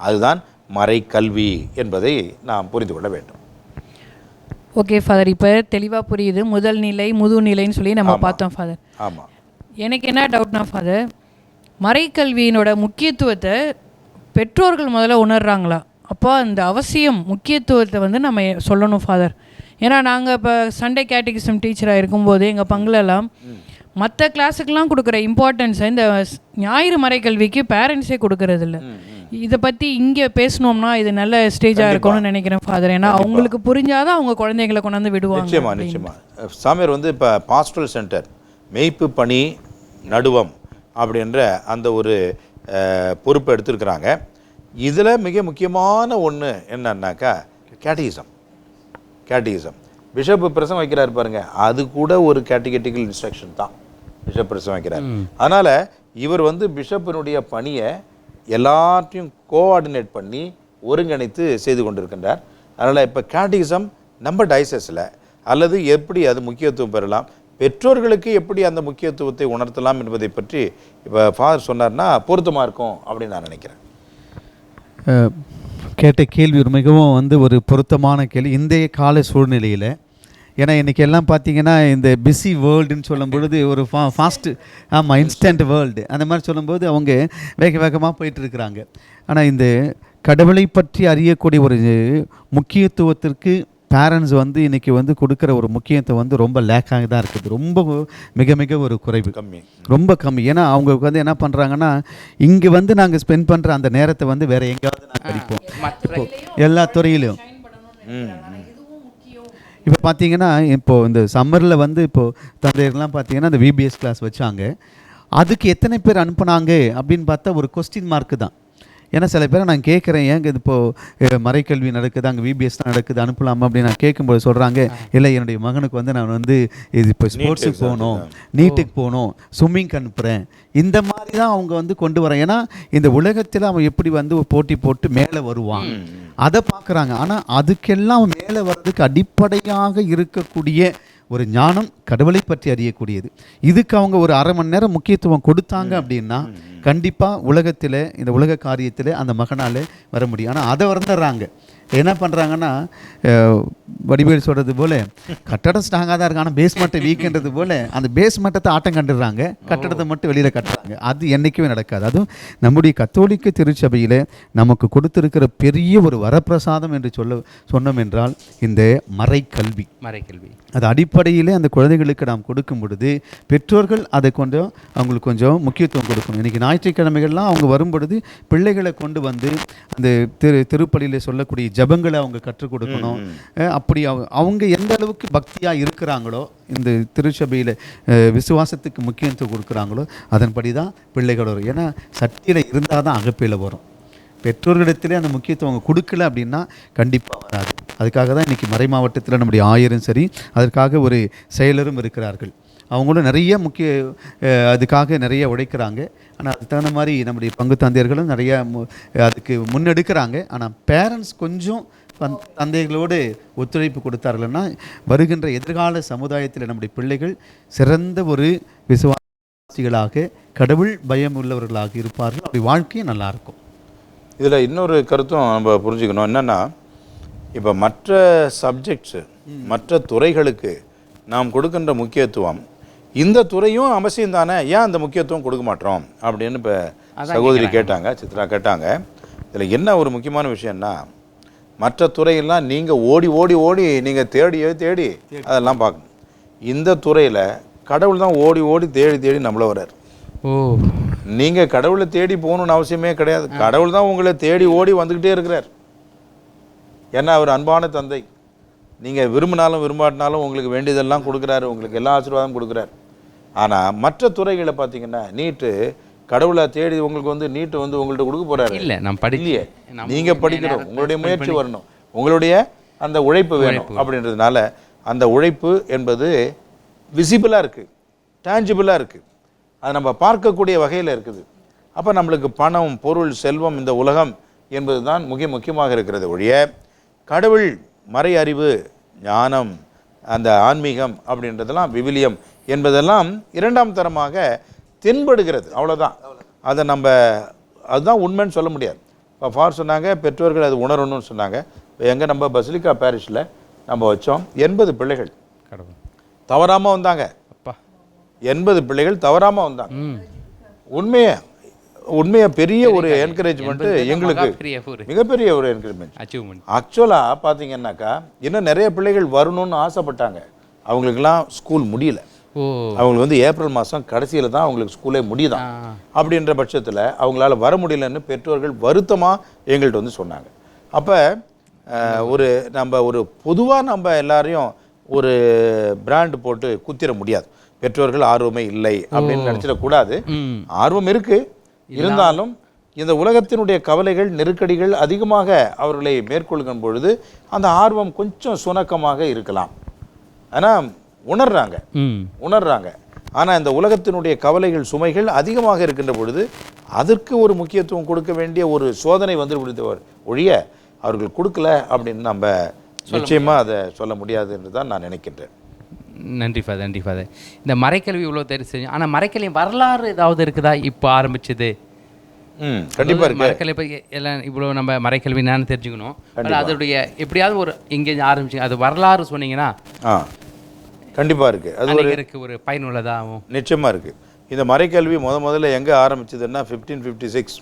Speaker 1: அதுதான் மறைக்கல்வி என்பதை நாம் புரிந்து கொள்ள வேண்டும்.
Speaker 3: ஓகே ஃபாதர், இப்போ தெளிவாக புரியுது. முதல் நிலை, முதுநிலைன்னு சொல்லி நம்ம பார்த்தோம் ஃபாதர்.
Speaker 1: ஆமாம்.
Speaker 3: எனக்கு என்ன டவுட்னா ஃபாதர், மறைக்கல்வியினோட முக்கியத்துவத்தை பெற்றோர்கள் முதல்ல உணர்றாங்களா? அப்போ அந்த அவசியம் முக்கியத்துவத்தை நம்ம சொல்லணும் ஃபாதர். ஏன்னா நாங்கள் இப்போ சண்டே கேட்டகிசம் டீச்சராக இருக்கும்போது எங்கள் பங்குலலாம் மற்ற கிளாஸுக்கெலாம் கொடுக்குற இம்பார்ட்டன்ஸை இந்த ஞாயிறு மறைக்கல்விக்கு பேரண்ட்ஸே கொடுக்கறதில்ல. இதை பற்றி இங்கே பேசணும்னா இது நல்ல ஸ்டேஜாக இருக்கும்னு நினைக்கிறேன் ஃபாதர். ஏன்னா அவங்களுக்கு புரிஞ்சாதான் அவங்க குழந்தைங்களை கொண்டாந்து விடுவாங்க.
Speaker 1: நிச்சயமாக சாமியார் வந்து இப்போ பாஸ்டரல் சென்டர் மெய்ப்பு பணி நடுவம் அப்படின்ற அந்த ஒரு பொறுப்பை எடுத்துருக்குறாங்க. இதில் மிக முக்கியமான ஒன்று என்னன்னாக்கா கேட்டகிசம். பிஷப் பிரசங்கம் வைக்கிறாரு பாருங்க, அது கூட ஒரு கேட்டகட்டிக்கல் இன்ஸ்ட்ரக்ஷன் தான் பிஷப் பிரசங்கம் வைக்கிறார். அதனால் இவர் வந்து பிஷப்பினுடைய பணியை எல்லாத்தையும் கோஆர்டினேட் பண்ணி ஒருங்கிணைத்து செய்து கொண்டிருக்கின்றார். அதனால் இப்போ கேட்டகிசம் நம்ம டைசஸில் அல்லது எப்படி அது முக்கியத்துவம் பெறலாம், பெற்றோர்களுக்கு எப்படி அந்த முக்கியத்துவத்தை உணர்த்தலாம் என்பதை பற்றி இப்போ ஃபாதர் சொன்னார்னா பொருத்தமாக இருக்கும் அப்படின்னு நான் நினைக்கிறேன்.
Speaker 2: கேட்ட கேள்வி மிகவும் வந்து ஒரு பொருத்தமான கேள்வி இன்றைய கால சூழ்நிலையில். ஏன்னா இன்றைக்கி எல்லாம் பார்த்தீங்கன்னா இந்த பிஸி வேர்ல்டுன்னு சொல்லும் பொழுது ஒரு ஃபாஸ்ட்டு இன்ஸ்டன்ட் வேர்ல்டு அந்த மாதிரி சொல்லும்போது அவங்க வேகமாக போயிட்டுருக்குறாங்க. ஆனால் இந்த கடவுளை பற்றி அறியக்கூடிய ஒரு முக்கியத்துவத்திற்கு பேரண்ட்ஸ் வந்து இன்றைக்கி வந்து கொடுக்குற ஒரு முக்கியத்துவம் வந்து ரொம்ப லேக்காக தான் இருக்குது. மிக ஒரு குறைவு, ரொம்ப கம்மி. ஏன்னா அவங்க வந்து என்ன பண்ணுறாங்கன்னா, இங்கே வந்து நாங்கள் ஸ்பெண்ட் பண்ணுற அந்த நேரத்தை வந்து வேறு எங்கேயாவது நாங்கள் படிப்போம் எல்லா துறையிலையும். இப்போ பார்த்தீங்கன்னா இப்போது இந்த சம்மரில் வந்து இப்போது தந்தையர்கள்லாம் பார்த்தீங்கன்னா இந்த விபிஎஸ் கிளாஸ் வச்சாங்க. அதுக்கு எத்தனை பேர் அனுப்புனாங்க அப்படின்னு பார்த்தா ஒரு கொஸ்டின் மார்க்கு தான். ஏன்னா சில பேரை நான் கேட்குறேன், ஏங்க இது இப்போது மறைக்கல்வி நடக்குது, அங்கே விபிஎஸ் தான் நடக்குது, அனுப்பலாமா அப்படின்னு நான் கேட்கும்போது சொல்கிறாங்க, இல்லை என்னுடைய மகனுக்கு வந்து நான் வந்து இது இப்போ ஸ்போர்ட்ஸுக்கு போகணும், நீட்டுக்கு போகணும், ஸ்விம்மிங்க்கு அனுப்புகிறேன், இந்த மாதிரி தான் அவங்க வந்து கொண்டு வரேன். ஏன்னா இந்த உலகத்தில் அவன் எப்படி வந்து போட்டி போட்டு மேலே வருவான் அதை பார்க்குறாங்க. ஆனால் அதுக்கெல்லாம் மேலே வர்றதுக்கு அடிப்படையாக இருக்கக்கூடிய ஒரு ஞானம் கடவுளை பற்றி அறியக்கூடியது. இதுக்கு அவங்க ஒரு அரை மணி நேரம் முக்கியத்துவம் கொடுத்தாங்க அப்படின்னா கண்டிப்பாக உலகத்தில் இந்த உலக காரியத்தில் அந்த மகனால் வர முடியும். ஆனால் அதை வந்துடுறாங்க. என்ன பண்ணுறாங்கன்னா, வடிவேல் சொல்கிறது போல் கட்டடம் ஸ்ட்ராங்காக தான் இருக்குது ஆனால் பேஸ்மெண்ட்டை வீக்குன்றது போல் அந்த பேஸ்மெண்ட்டை ஆட்டம் கண்டுடுறாங்க, கட்டடத்தை மட்டும் வெளியில் கட்டுறாங்க. அது என்றைக்குமே நடக்காது. அதுவும் நம்முடைய கத்தோலிக்க திருச்சபையில் நமக்கு கொடுத்துருக்கிற பெரிய ஒரு வரப்பிரசாதம் என்று சொன்னோம் என்றால் இந்த மறைக்கல்வி அது அடிப்படையிலே அந்த குழந்தைகளுக்கு நாம் கொடுக்கும் பொழுது பெற்றோர்கள் அதை அவங்களுக்கு கொஞ்சம் முக்கியத்துவம் கொடுக்கணும். இன்றைக்கி ஞாயிற்றுக்கிழமைகள்லாம் அவங்க வரும் பொழுது பிள்ளைகளை கொண்டு வந்து அந்த திருப்பலியில் சொல்லக்கூடிய ஜபங்களை அவங்க கற்றுக் கொடுக்கணும். அப்படி அவங்க எந்த அளவுக்கு பக்தியாக இருக்கிறாங்களோ, இந்த திருச்சபையில் விசுவாசத்துக்கு முக்கியத்துவம் கொடுக்குறாங்களோ அதன்படி தான் பிள்ளைகள் வரும். ஏன்னா சட்டியில் இருந்தால் தான் அகப்பையில் வரும். பெற்றோர்களிடத்திலே அந்த முக்கியத்துவம் அவங்க கொடுக்கல அப்படின்னா கண்டிப்பாக வராது. அதுக்காக தான் இன்றைக்கி மறை மாவட்டத்தில் நம்முடைய ஆயரும் சரி, அதற்காக ஒரு செயலரும் இருக்கிறார்கள். அவங்களும் நிறைய அதுக்காக நிறைய உழைக்கிறாங்க. ஆனால் அதுக்கு தகுந்த மாதிரி நம்முடைய பங்கு தந்தையர்களும் நிறைய அதுக்கு முன்னெடுக்கிறாங்க. ஆனால் பேரண்ட்ஸ் கொஞ்சம் தந்தைகளோடு ஒத்துழைப்பு கொடுத்தார்கள்னா வருகின்ற எதிர்கால சமுதாயத்தில் நம்முடைய பிள்ளைகள் சிறந்த ஒரு விசுவாசிகளாக கடவுள் பயம் உள்ளவர்களாக இருப்பார்கள். அப்படி வாழ்க்கையும் நல்லாயிருக்கும்.
Speaker 1: இதில் இன்னொரு கருத்தும் நம்ம புரிஞ்சுக்கணும். என்னென்னா, இப்போ மற்ற சப்ஜெக்ட்ஸு மற்ற துறைகளுக்கு நாம் கொடுக்கின்ற முக்கியத்துவம் இந்த துறையும் அவசியம் தானே, ஏன் அந்த முக்கியத்துவம் கொடுக்க மாட்டோம் அப்படின்னு இப்போ சகோதரி கேட்டாங்க, சித்ரா கேட்டாங்க. இதில் என்ன ஒரு முக்கியமான விஷயம்னா, மற்ற துறையெல்லாம் நீங்கள் ஓடி ஓடி ஓடி நீங்கள் தேடி அதெல்லாம் பார்க்கணும். இந்த துறையில் கடவுள் தான் ஓடி ஓடி தேடி நம்மள வர்றார். நீங்கள் கடவுளை தேடி போகணுன்னு அவசியமே கிடையாது. கடவுள் தான் உங்களை தேடி ஓடி வந்துக்கிட்டே இருக்கிறார். ஏன்னா அவர் அன்பான தந்தை. நீங்கள் விரும்பினாலும் விரும்பாட்டினாலும் உங்களுக்கு வேண்டியதெல்லாம் கொடுக்குறாரு, உங்களுக்கு எல்லா ஆசீர்வாதமும் கொடுக்குறாரு. ஆனால் மற்ற துறைகளை பார்த்தீங்கன்னா, நீட்டு கடவுளை தேடி உங்களுக்கு வந்து நீட்டு வந்து உங்கள்கிட்ட கொடுக்க போகிறாரு இல்லை, இல்லையே. நீங்கள் படிக்கணும், உங்களுடைய முயற்சி வரணும், உங்களுடைய அந்த உழைப்பு வேணும். அப்படின்றதுனால அந்த உழைப்பு என்பது விசிபிளாக இருக்குது, டேஞ்சிபிளாக இருக்குது, அது நம்ம பார்க்கக்கூடிய வகையில் இருக்குது. அப்போ நம்மளுக்கு பணம், பொருள், செல்வம், இந்த உலகம் என்பது தான் முக்கியமாக இருக்கிறது ஒழிய கடவுள், மறை அறிவு, ஞானம், அந்த ஆன்மீகம் அப்படின்றதெல்லாம் விவிலியம் என்பதெல்லாம் இரண்டாம் தரமாக தென்படுகிறது. அவ்வளோதான். அதை அதுதான் உண்மைன்னு சொல்ல முடியாது. இப்போ ஃபார் சொன்னாங்க பெற்றோர்கள் அது உணரணும்னு சொன்னாங்க. எங்கே நம்ம பசிலிக்கா பாரிஷில் நம்ம வச்சோம் 80 பிள்ளைகள் தவறாமல் வந்தாங்க. 80 பிள்ளைகள் தவறாமல் வந்தாங்க. உண்மையே உண்மையாக பெரிய ஒரு என்கரேஜ்மெண்ட்டு எங்களுக்கு, மிகப்பெரிய ஒரு என்கரேஜ்மெண்ட்
Speaker 4: அச்சீவ்மெண்ட்.
Speaker 1: ஆக்சுவலாக பார்த்தீங்கன்னாக்கா இன்னும் நிறைய பிள்ளைகள் வரணும்னு ஆசைப்பட்டாங்க. அவங்களுக்கெல்லாம் ஸ்கூல் முடியல. அவங்களுக்கு வந்து ஏப்ரல் மாதம் கடைசியில் தான் அவங்களுக்கு ஸ்கூலே முடியுதான். அப்படின்ற பட்சத்தில் அவங்களால வர முடியலன்னு பெற்றோர்கள் வருத்தமாக எங்கள்கிட்ட வந்து சொன்னாங்க. அப்போ ஒரு நம்ம ஒரு பொதுவாக நம்ம எல்லாரையும் ஒரு பிராண்டு போட்டு குத்திர முடியாது. பெற்றோர்கள் ஆர்வமே இல்லை அப்படின்னு நினச்சிடக்கூடாது. ஆர்வம் இருக்கு, இருந்தாலும் இந்த உலகத்தினுடைய கவலைகள் நெருக்கடிகள் அதிகமாக அவர்களை மேற்கொள்ளும் பொழுது அந்த ஆர்வம் கொஞ்சம் சுணக்கமாக இருக்கலாம். ஆனால் உணர்றாங்க. ஆனால் இந்த உலகத்தினுடைய கவலைகள் சுமைகள் அதிகமாக இருக்கின்ற பொழுது அதற்கு ஒரு முக்கியத்துவம் கொடுக்க வேண்டிய ஒரு சோதனை வந்து விடுத்தவர் ஒழிய அவர்கள் கொடுக்கல அப்படின்னு நம்ம நிச்சயமாக அதை சொல்ல முடியாது என்று தான் நான் நினைக்கின்றேன்.
Speaker 4: நன்றி ஃபாதர். இந்த மறைக்கல்வி இவ்வளோ தெரிஞ்சு, ஆனால் மறைக்கல்வி வரலாறு ஏதாவது இருக்குதா இப்போ ஆரம்பிச்சது?
Speaker 1: கண்டிப்பாக இருக்கு.
Speaker 4: மறைக்கல்வி இப்போ எல்லாம் இவ்வளோ நம்ம மறைக்கல்வி என்னன்னு தெரிஞ்சுக்கணும். அதோடைய எப்படியாவது ஒரு எங்கே ஆரம்பிச்சு அது வரலாறு சொன்னீங்கன்னா
Speaker 1: கண்டிப்பாக இருக்குது. அது
Speaker 4: ஒரு பயனுள்ளதாகவும்
Speaker 1: நிச்சயமாக இருக்குது. இந்த மறைக்கல்வி முதல்ல எங்கே ஆரம்பிச்சதுன்னா 1556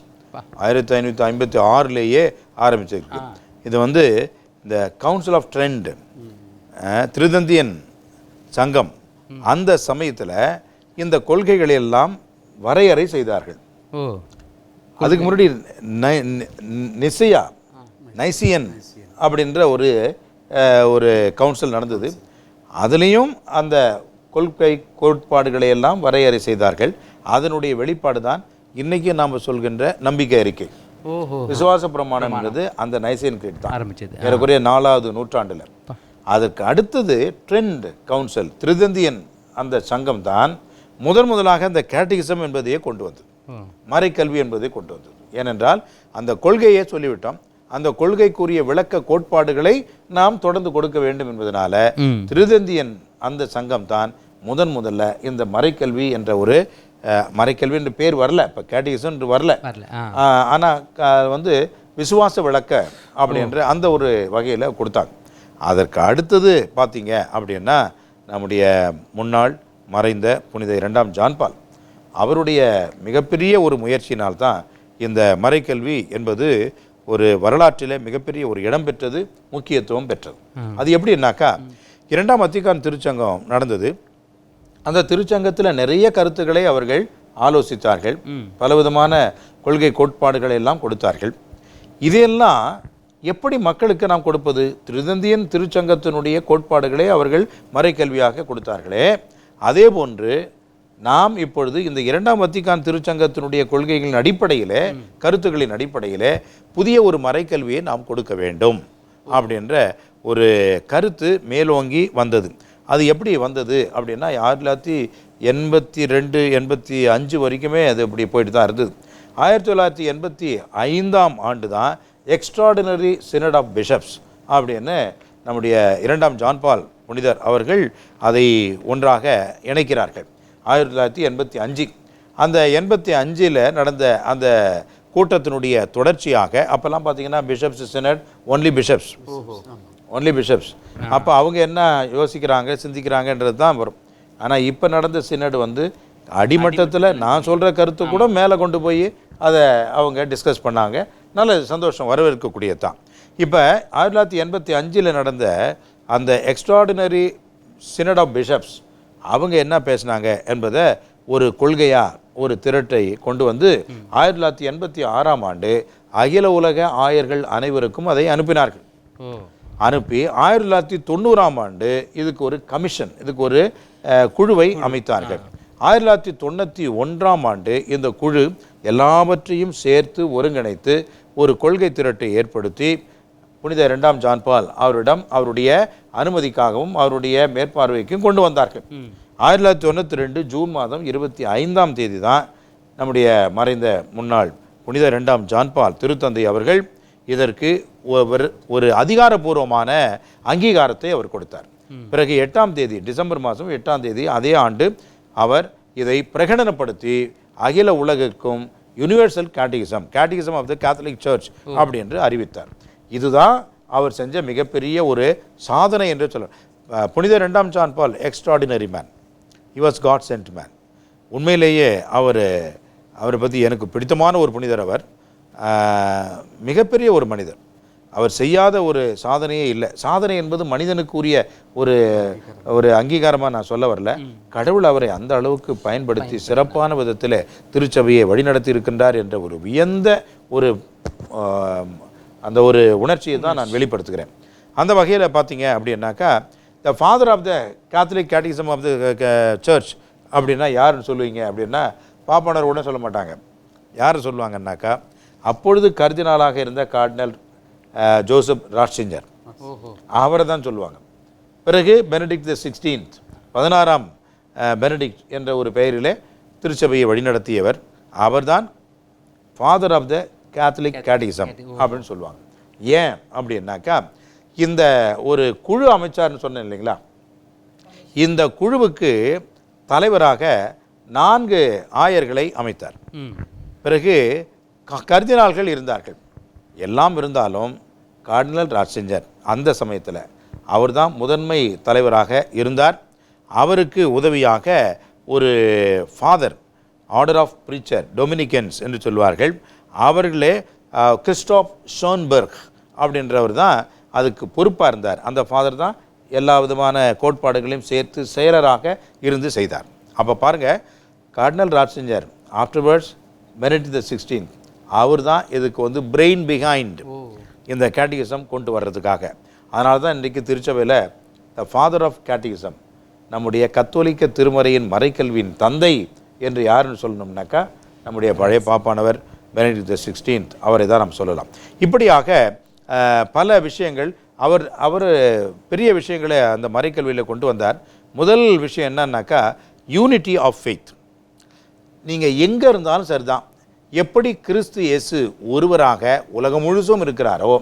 Speaker 1: 1556 ஆரம்பிச்சிருக்கு. இது வந்து இந்த கவுன்சில் ஆஃப் ட்ரெண்ட் திருதந்தியன் சங்கம் அந்த சமயத்தில் இந்த கொள்கைகளை எல்லாம் வரையறை செய்தார்கள். அதுக்கு முன்னாடி நைசியன் அப்படின்ற ஒரு கவுன்சில் நடந்தது. அதுலேயும் அந்த கொள்கை கோட்பாடுகளை எல்லாம் வரையறை செய்தார்கள். அதனுடைய வெளிப்பாடு தான் இன்னைக்கு நாம் சொல்கின்ற நம்பிக்கை அறிக்கை. விசுவாச பிரமாணம்ன்றது அந்த நைசியன் கிரீட் தான் ஆரம்பிச்சது ஏறக்குறைய 4வது நூற்றாண்டில். அதற்கு அடுத்தது ட்ரெண்ட் கவுன்சில் திருதந்தியன் அந்த சங்கம் தான் முதலாக அந்த கேட்டகிசம் என்பதையே கொண்டு வந்தது, மறைக்கல்வி என்பதை கொண்டு வந்தது. ஏனென்றால் அந்த கொள்கையை சொல்லிவிட்டோம், அந்த கொள்கைக்குரிய விளக்க கோட்பாடுகளை நாம் தொடர்ந்து கொடுக்க வேண்டும் என்பதனால திருதந்தியன் அந்த சங்கம் தான் முதல்ல இந்த மறைக்கல்வி என்ற ஒரு மறைக்கல்வி என்ற பேர் வரல, இப்போ கேட்டகிசம் வரல, ஆனால் வந்து விசுவாச விளக்க அப்படின்ற அந்த ஒரு வகையில் கொடுத்தாங்க. அதற்கு அடுத்தது பார்த்தீங்க அப்படின்னா நம்முடைய முன்னாள் மறைந்த புனித 2ஆம் ஜான் பால் அவருடைய மிகப்பெரிய ஒரு முயற்சியினால்தான் இந்த மறைக்கல்வி என்பது ஒரு வரலாற்றில் மிகப்பெரிய ஒரு இடம் பெற்றது, முக்கியத்துவம் பெற்றது. அது எப்படின்னாக்கா 2ஆம் வத்திக்கான் திருச்சங்கம் நடந்தது. அந்த திருச்சங்கத்தில் நிறைய கருத்துக்களை அவர்கள் ஆலோசித்தார்கள், பலவிதமான கொள்கை கோட்பாடுகளை எல்லாம் கொடுத்தார்கள். இதையெல்லாம் எப்படி மக்களுக்கு நாம் கொடுப்பது? திருதந்தியன் திருச்சங்கத்தினுடைய கோட்பாடுகளை அவர்கள் மறைக்கல்வியாக கொடுத்தார்களே, அதே போன்று நாம் இப்பொழுது இந்த 2ஆம் வத்திக்கான் திருச்சங்கத்தினுடைய கொள்கைகளின் அடிப்படையில் கருத்துக்களின் அடிப்படையில் புதிய ஒரு மறைக்கல்வியை நாம் கொடுக்க வேண்டும் அப்படின்ற ஒரு கருத்து மேலோங்கி வந்தது. அது எப்படி வந்தது அப்படின்னா 1982 85 வரைக்குமே அது இப்படி போயிட்டு தான் இருந்தது. 1985ஆம் ஆண்டு தான் எக்ஸ்ட்ராடினரி சினட் ஆஃப் பிஷப்ஸ் அப்படின்னு நம்முடைய 2ஆம் ஜான் பால் புனிதர் அவர்கள் அதை ஒன்றாக இணைக்கிறார்கள். 1985 அந்த 85 நடந்த அந்த கூட்டத்தினுடைய தொடர்ச்சியாக அப்போல்லாம் பார்த்தீங்கன்னா பிஷப்ஸ் சினட் ஒன்லி பிஷப்ஸ். அப்போ அவங்க என்ன யோசிக்கிறாங்க சிந்திக்கிறாங்கன்றது தான் வரும். ஆனால் இப்போ நடந்த சினட் வந்து அடிமட்டத்தில் நான் சொல்கிற கருத்து கூட மேலே கொண்டு போய் அதை அவங்க டிஸ்கஸ் பண்ணாங்க. நல்ல சந்தோஷம், வரவேற்கக்கூடியது தான். இப்போ 1985 நடந்த அந்த எக்ஸ்ட்ராடினரி சினட் ஆஃப் பிஷப்ஸ் அவங்க என்ன பேசினாங்க என்பதை ஒரு கொள்கையாக ஒரு திரட்டை கொண்டு வந்து 1986ஆம் ஆண்டு அகில உலக ஆயர்கள் அனைவருக்கும் அதை அனுப்பினார்கள். அனுப்பி 1990ஆம் ஆண்டு இதுக்கு ஒரு கமிஷன், இதுக்கு ஒரு குழுவை அமைத்தார்கள். 1991ஆம் ஆண்டு இந்த குழு எல்லாவற்றையும் சேர்த்து ஒருங்கிணைத்து ஒரு கொள்கை திரட்டை ஏற்படுத்தி புனித 2ஆம் ஜான் பால் அவரிடம் அவருடைய அனுமதிக்காகவும் அவருடைய மேற்பார்வைக்கும் கொண்டு வந்தார்கள். 1992 ஜூன் மாதம் 25ஆம் தேதி தான் நம்முடைய மறைந்த முன்னாள் புனித 2ஆம் ஜான் பால் திருத்தந்தை அவர்கள் இதற்கு ஒரு அதிகாரபூர்வமான அங்கீகாரத்தை அவர் கொடுத்தார். பிறகு 8ஆம் தேதி டிசம்பர் மாதம் 8ஆம் தேதி அதே ஆண்டு அவர் இதை பிரகடனப்படுத்தி அகில உலகிற்கும் universal catechism of the Catholic Church அப்படி என்று அறிவித்தார். இதுதான் அவர் செஞ்ச மிகப்பெரிய ஒரு சாதனை என்று சொல்லலாம். புனித 2ஆம் John ball extraordinary man, he was God sent man. உண்மையிலேயே அவர் அவரை பற்றி எனக்கு பிடித்தமான ஒரு புனிதர். அவர் மிகப்பெரிய ஒரு மனிதர். அவர் செய்யாத ஒரு சாதனையே இல்லை. சாதனை என்பது மனிதனுக்குரிய ஒரு ஒரு அங்கீகாரமாக நான் சொல்ல வரல. கடவுள் அவரை அந்த அளவுக்கு பயன்படுத்தி சிறப்பான விதத்தில் திருச்சபையை வழிநடத்தி இருக்கின்றார் என்ற ஒரு வியந்த ஒரு அந்த ஒரு உணர்ச்சியை தான் நான் வெளிப்படுத்துகிறேன். அந்த வகையில் பார்த்தீங்க அப்படின்னாக்கா, the father of the Catholic catechism of the church அப்படின்னா யாருன்னு சொல்லுவீங்க அப்படின்னா, பாப்பாணர் கூட சொல்ல மாட்டாங்க. யார் சொல்லுவாங்கன்னாக்கா, அப்பொழுது கர்தினாலாக இருந்த கார்டினல் ஜோசப் ராட்சிஞ்சர், அவரை தான் சொல்லுவாங்க. பிறகு பெனடிக்ட் தி 16th 16ஆம் பெனடிக்ட் என்ற ஒரு பெயரிலே திருச்சபையை வழிநடத்தியவர். அவர்தான் father of the Catholic catechism அப்படின்னு சொல்லுவாங்க. ஏன் அப்படின்னாக்கா, இந்த ஒரு குழு அமைச்சார்னு சொன்னேன் இல்லைங்களா, இந்த குழுவுக்கு தலைவராக 4 ஆயர்களை அமைத்தார். பிறகு கர்தினால்கள் இருந்தார்கள். எல்லாம் இருந்தாலும் கார்டினல் ராட்சிஞ்சர் அந்த சமயத்தில் அவர் தான் முதன்மை தலைவராக இருந்தார். அவருக்கு உதவியாக ஒரு ஃபாதர், ஆர்டர் ஆஃப் ப்ரீச்சர் டொமினிக்கன்ஸ் என்று சொல்வார்கள், அவர்களே கிறிஸ்டாப் ஷோன்பெர்க் அப்படின்றவர் தான் அதுக்கு பொறுப்பாக இருந்தார். அந்த ஃபாதர் தான் எல்லா விதமான கோட்பாடுகளையும் சேர்த்து செயலராக இருந்து செய்தார். அப்போ பாருங்கள், கார்டினல் ராட்சிஞ்சர் ஆஃப்டர்வர்ட்ஸ் பெனடிக்ட் தி 16th அவர் தான் இதுக்கு பிரெயின் பிஹைண்ட் இந்த கேட்டிகிசம் கொண்டு வர்றதுக்காக. அதனால தான் இன்றைக்கு திருச்சபையில் த ஃபாதர் ஆஃப் கேட்டிகிசம், நம்முடைய கத்தோலிக்க திருமறையின் மறைக்கல்வியின் தந்தை என்று யாருன்னு சொல்லணும்னாக்கா, நம்முடைய பழைய பாப்பானவர் பெனடிக்ட் தி 16th அவரை தான் நாம் சொல்லலாம். இப்படியாக பல விஷயங்கள் அவர் பெரிய விஷயங்களை அந்த மறைக்கல்வியில் கொண்டு வந்தார். முதல் விஷயம் என்னன்னாக்கா, யூனிட்டி ஆஃப் ஃபெய்த். நீங்கள் எங்கே இருந்தாலும் சரிதான், எப்படி கிறிஸ்து இயேசு ஒருவராக உலகம் முழுசும் இருக்கிறாரோ,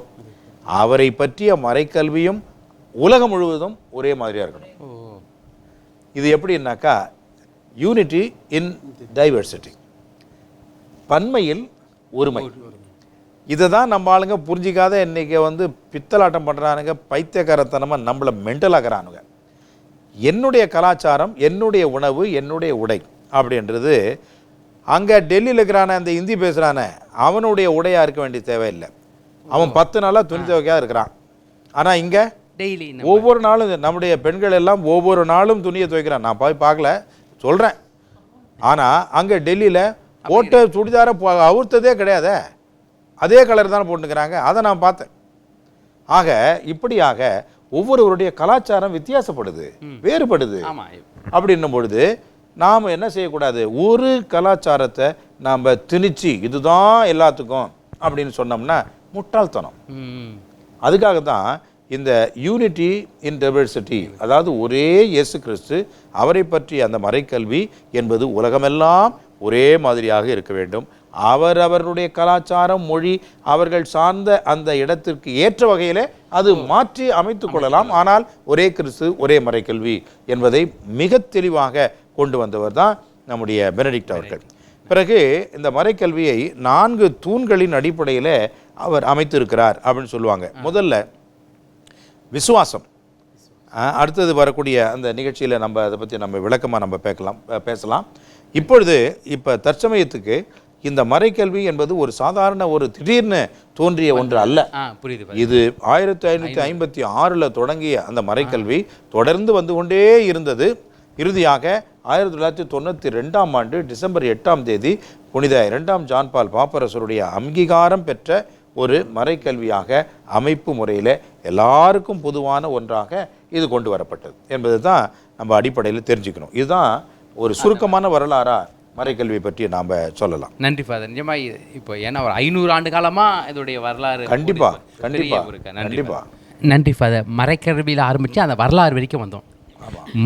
Speaker 1: அவரை பற்றிய மறைக்கல்வியும் உலகம் முழுவதும் ஒரே மாதிரியாக இருக்கணும். இது எப்படின்னாக்கா, யூனிட்டி இன் டைவர்சிட்டி, பன்மையில் ஒருமை. இதை தான் நம்ம ஆளுங்க புரிஞ்சிக்காத இன்றைக்கி பித்தலாட்டம் பண்ணுறானுங்க, பைத்தியக்காரத்தனமாக நம்மளை மென்டலாகிறானுங்க. என்னுடைய கலாச்சாரம், என்னுடைய உணவு, என்னுடைய உடை அப்படின்றது அங்கே டெல்லியில் இருக்கிறான அந்த ஹிந்தி பேசுகிறான அவனுடைய உடையாக இருக்க வேண்டிய தேவையில்லை. அவன் 10 நாளாக துணி துவைக்காக இருக்கிறான். ஆனால் இங்கே
Speaker 4: டெய்லி
Speaker 1: ஒவ்வொரு நாளும் நம்முடைய பெண்கள் எல்லாம் ஒவ்வொரு நாளும் துணியை துவைக்கிறான். நான் போய் பார்க்கல, சொல்கிறேன். ஆனால் அங்கே டெல்லியில் போட்ட சுடிதாரை அவுர்த்ததே கிடையாது, அதே கலர் தானே போட்டுக்கிறாங்க. அதை நான் பார்த்தேன். ஆக இப்படியாக ஒவ்வொருவருடைய கலாச்சாரம் வித்தியாசப்படுது, வேறுபடுது. அப்படின்னும் பொழுது நாம் என்ன செய்யக்கூடாது, ஒரு கலாச்சாரத்தை நாம் திணிச்சு இதுதான் எல்லாத்துக்கும் அப்படின்னு சொன்னோம்னா முட்டாள்தனம். அதுக்காக தான் இந்த யூனிட்டி இன் டைவர்சிட்டி, அதாவது ஒரே இயேசு கிறிஸ்து, அவரை பற்றி அந்த மறைக்கல்வி என்பது உலகமெல்லாம் ஒரே மாதிரியாக இருக்க வேண்டும். அவர்களுடைய கலாச்சாரம், மொழி, அவர்கள் சார்ந்த அந்த இடத்திற்கு ஏற்ற வகையில் அது மாற்றி அமைத்து கொள்ளலாம். ஆனால் ஒரே கிறிஸ்து, ஒரே மறைக்கல்வி என்பதை மிக தெளிவாக கொண்டு வந்தவர் தான் நம்முடைய பெனடிக்ட் அவர்கள். பிறகு இந்த மறைக்கல்வியை 4 தூண்களின் அடிப்படையில் அவர் அமைத்திருக்கிறார் அப்படின்னு சொல்லுவாங்க. முதல்ல விசுவாசம். அடுத்தது வரக்கூடிய அந்த நிகழ்ச்சியில் நம்ம அதை பற்றி விளக்கமாக பேசலாம். இப்போ தற்சமயத்துக்கு இந்த மறைக்கல்வி என்பது ஒரு சாதாரண ஒரு திடீர்னு தோன்றிய ஒன்று அல்ல. இது 1556 தொடங்கிய அந்த மறைக்கல்வி தொடர்ந்து வந்து கொண்டே இருந்தது. இறுதியாக 1992ஆம் ஆண்டு டிசம்பர் 8ஆம் தேதி புனித 2ஆம் ஜான் பால் பாப்பரசருடைய அங்கீகாரம் பெற்ற ஒரு மறைக்கல்வியாக அமைப்பு முறையில் எல்லாருக்கும் பொதுவான ஒன்றாக இது கொண்டு வரப்பட்டது என்பது தான் நம்ம அடிப்படையில் தெரிஞ்சுக்கணும். இதுதான் ஒரு சுருக்கமான வரலாறாக மறைக்கல்வி பற்றி நாம் சொல்லலாம்.
Speaker 4: நன்றி ஃபாதர். நிஜமாக இப்போ ஏன்னா ஒரு 500 ஆண்டு காலமாக இதோடைய வரலாறு
Speaker 1: கண்டிப்பாக
Speaker 4: நன்றி ஃபாதர். மறைக்கல்வியில் ஆரம்பித்து அந்த வரலாறு வரைக்கும் வந்தோம்.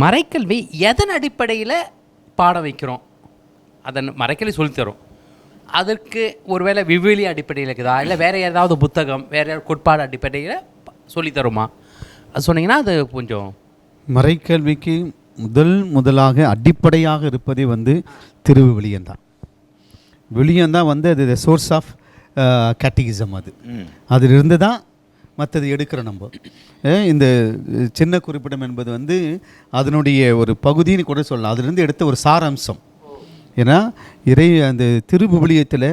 Speaker 4: மறைக்கல்வி எதன் அடிப்படையில் பாடம் வைக்கிறோம், அதன் மறைக்கல்வி சொல்லித்தரும். அதற்கு ஒருவேளை விவிலிய அடிப்படையில் இருக்குதா, இல்லை வேறு ஏதாவது புத்தகம், வேறு ஏதாவது கோட்பாடு அடிப்படையில் சொல்லித்தருமா, அது சொன்னீங்கன்னா அது கொஞ்சம்.
Speaker 2: மறைக்கல்விக்கு முதலாக அடிப்படையாக இருப்பதே திருவிவிலியம்தான். விவிலியம்தான் அது சோர்ஸ் ஆஃப் கேட்டிகிசம். அதிலிருந்து தான் மற்றது எடுக்கிறோம். நம்ம இந்த சின்ன குறிப்பிடம் என்பது அதனுடைய ஒரு பகுதின்னு கூட சொல்லலாம். அதிலிருந்து எடுத்த ஒரு சாராம்சம். ஏன்னா அந்த திருவிவிலியத்தில்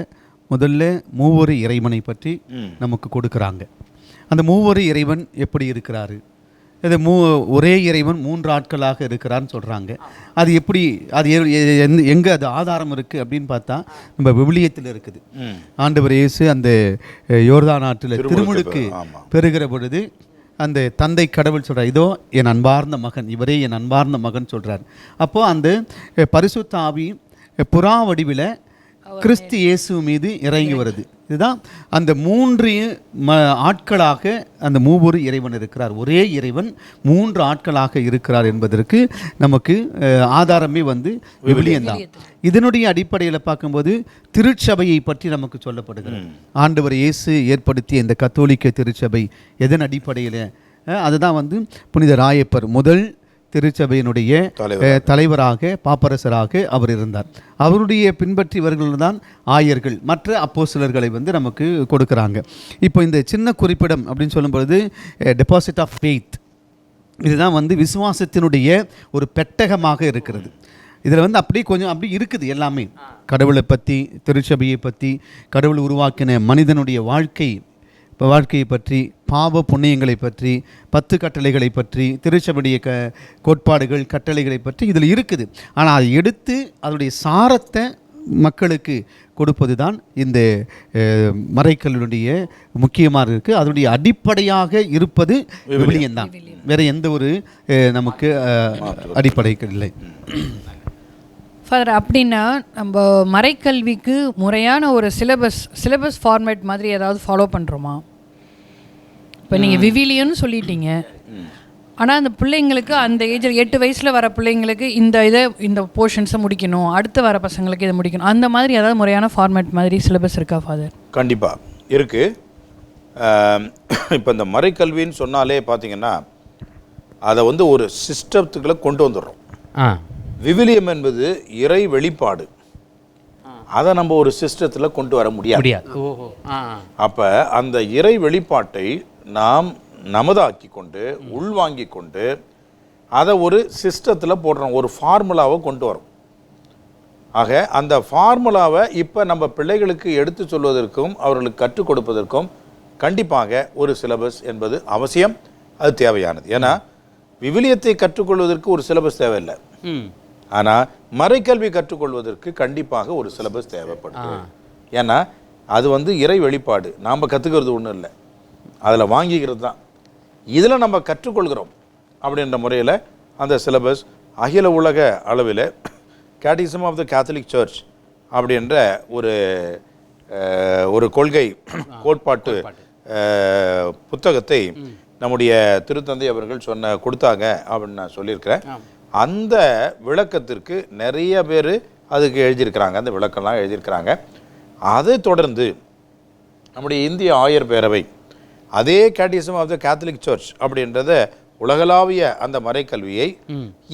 Speaker 2: முதல்ல மூவொரு இறைவனை பற்றி நமக்கு கொடுக்குறாங்க. அந்த மூவொரு இறைவன் எப்படி இருக்கிறாரு, இது ஒரே இறைவன் 3 ஆட்களாக இருக்கிறான்னு சொல்கிறாங்க. அது எப்படி, அது எங்கே அது ஆதாரம் இருக்குது அப்படின்னு பார்த்தா நம்ம விவிலியத்தில் இருக்குது. ஆண்டவர் இயேசு அந்த யோர்தான் ஆற்றில் திருமுழுக்கு பெறுகிற பொழுது அந்த தந்தை கடவுள் சொல்கிறார், இதோ என் அன்பார்ந்த மகன், இவரே என் அன்பார்ந்த மகன் சொல்கிறார். அப்போது அந்த பரிசுத்த ஆவி புறா வடிவில் கிறிஸ்து இயேசு மீது இறங்கி வருது. இதுதான் அந்த 3 ஆட்களாக அந்த மூவொரு இறைவன் இருக்கிறார். ஒரே இறைவன் 3 ஆட்களாக இருக்கிறார் என்பதற்கு நமக்கு ஆதாரமே விவிலியம்தான். இதனுடைய அடிப்படையில் பார்க்கும்போது திருச்சபையை பற்றி நமக்கு சொல்லப்படுகிறது. ஆண்டவர் இயேசு ஏற்படுத்திய இந்த கத்தோலிக்க திருச்சபை எதன் அடிப்படையில், அதுதான் புனித ராயப்பர் முதல் திருச்சபையினுடைய தலைவராக பாப்பரசராக அவர் இருந்தார். அவருடைய பின்பற்றியவர்கள் தான் ஆயர்கள், மற்ற அப்போஸ்தலர்களை நமக்கு கொடுக்குறாங்க. இப்போ இந்த சின்ன குறிப்பிடம் அப்படின்னு சொல்லும்பொழுது டெபாசிட் ஆஃப் ஃபெய்த், இதுதான் விசுவாசத்தினுடைய ஒரு பெட்டகமாக இருக்கிறது. இதில் அப்படியே கொஞ்சம் அப்படி இருக்குது எல்லாமே. கடவுளை பற்றி, திருச்சபையை பற்றி, கடவுள் உருவாக்கின மனிதனுடைய வாழ்க்கையை பற்றி, பாவ புண்ணியங்களை பற்றி, 10 கட்டளைகளை பற்றி, திருச்சபையுடைய கோட்பாடுகள் கட்டளைகளை பற்றி இதில் இருக்குது. ஆனால் அதை எடுத்து அதனுடைய சாரத்தை மக்களுக்கு கொடுப்பது தான் இந்த மறைக்கல்வியுடைய முக்கியமாக இருக்குது. அதனுடைய அடிப்படையாக இருப்பது விவிலியம்தான். வேறு எந்த ஒரு நமக்கு அடிப்படை இல்லை.
Speaker 3: ஃபாதர், அப்படின்னா நம்ம மறைக்கல்விக்கு முறையான ஒரு சிலபஸ் ஃபார்மேட் மாதிரி ஏதாவது ஃபாலோ பண்ணுறோமா? இப்போ நீங்கள் விவிலியன்னு சொல்லிட்டீங்க, ஆனால் அந்த பிள்ளைங்களுக்கு அந்த ஏஜில் 8 வயசில் வர பிள்ளைங்களுக்கு இந்த போர்ஷன்ஸை முடிக்கணும், அடுத்து வர பசங்களுக்கு இதை முடிக்கணும், அந்த மாதிரி ஏதாவது முறையான ஃபார்மேட் மாதிரி சிலபஸ் இருக்கா ஃபாதர்?
Speaker 1: கண்டிப்பாக இருக்குது. இப்போ இந்த மறைக்கல்வின்னு சொன்னாலே பார்த்தீங்கன்னா அதை ஒரு சிஸ்டத்துக்குள்ளே கொண்டு வந்துடுறோம். விவிலியம் என்பது இறை வெளிப்பாடு, அதை நம்ம ஒரு சிஸ்டத்தில் கொண்டு வர முடியாது. அப்போ அந்த இறை வெளிப்பாட்டை நாம் நமதாக்கி கொண்டு உள்வாங்கி கொண்டு அதை ஒரு சிஸ்டத்தில் போடுறோம், ஒரு ஃபார்முலாவை கொண்டு வரோம். ஆக அந்த ஃபார்முலாவை இப்போ நம்ம பிள்ளைகளுக்கு எடுத்து சொல்வதற்கும் அவர்களுக்கு கற்றுக் கொடுப்பதற்கும் கண்டிப்பாக ஒரு சிலபஸ் என்பது அவசியம், அது தேவையானது. ஏன்னா விவிலியத்தை கற்றுக்கொள்வதற்கு ஒரு சிலபஸ் தேவையில்லை, ஆனால் மறைக்கல்வி கற்றுக்கொள்வதற்கு கண்டிப்பாக ஒரு சிலபஸ் தேவைப்படுது. ஏன்னா அது இறை வெளிப்பாடு, நாம் கற்றுக்கிறது ஒன்றும் இல்லை, அதில் வாங்கிக்கிறது தான். இதில் நம்ம கற்றுக்கொள்கிறோம் அப்படின்ற முறையில் அந்த சிலபஸ் அகில உலக அளவில் catechism of the Catholic Church அப்படின்ற ஒரு கொள்கை கோட்பாட்டு புத்தகத்தை நம்முடைய திருத்தந்தை அவர்கள் கொடுத்தாங்க அப்படின்னு நான் சொல்லியிருக்கிறேன். அந்த விளக்கத்திற்கு நிறைய பேர் அதுக்கு எழுதியிருக்கிறாங்க, அந்த விளக்கம்லாம் எழுதியிருக்கிறாங்க. அதை தொடர்ந்து நம்முடைய இந்திய ஆயர் பேரவை அதே catechism of the Catholic Church அப்படின்றத உலகளாவிய அந்த மறைக்கல்வியை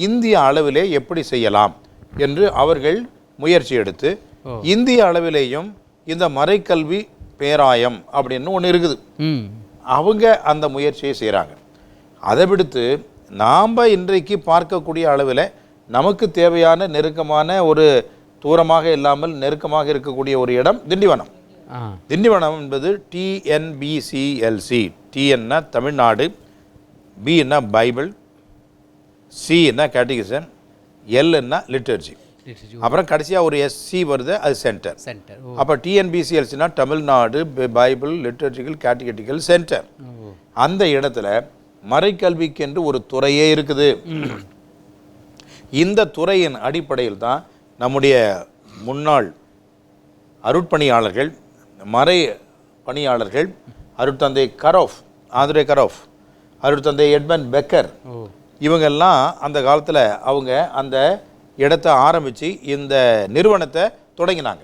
Speaker 1: இந்திய அளவிலே எப்படி செய்யலாம் என்று அவர்கள் முயற்சி எடுத்து இந்திய அளவிலேயும் இந்த மறைக்கல்வி பேராயம் அப்படின்னு ஒன்று இருக்குது, அவங்க அந்த முயற்சியை செய்கிறாங்க. அதை விடுத்து நாம் இன்றைக்கு பார்க்கக்கூடிய அளவில் நமக்கு தேவையான நெருக்கமான ஒரு தூரமாக இல்லாமல் நெருக்கமாக இருக்கக்கூடிய ஒரு இடம் திண்டிவனம். திண்டிவனம் என்பது TNBCLC. TNனா தமிழ்நாடு, பின்னா பைபிள், சின்னா கேட்டகிசம், எல்னா லிட்டர்ஜி, அப்புறம் கடைசியாக ஒரு SC வருது, அது சென்டர். அப்போ TNBCLCனா தமிழ்நாடு பைபிள் லிட்டர்ஜிக்கல் கேட்டகட்டிக்கல் சென்டர். அந்த இடத்துல மறைக்கல்விக்கென்று ஒரு துறையே இருக்குது. இந்த துறையின் அடிப்படையில் தான் நம்முடைய முன்னாள் அருட்பணியாளர்கள், மறை பணியாளர்கள், அருட்தந்தை ஆந்திரே கரோஃப், அருட்தந்தை எட்மண்ட் பெக்கர், இவங்கெல்லாம் அந்த காலத்தில் அவங்க அந்த இடத்தை ஆரம்பித்து இந்த நிறுவனத்தை தொடங்கினாங்க.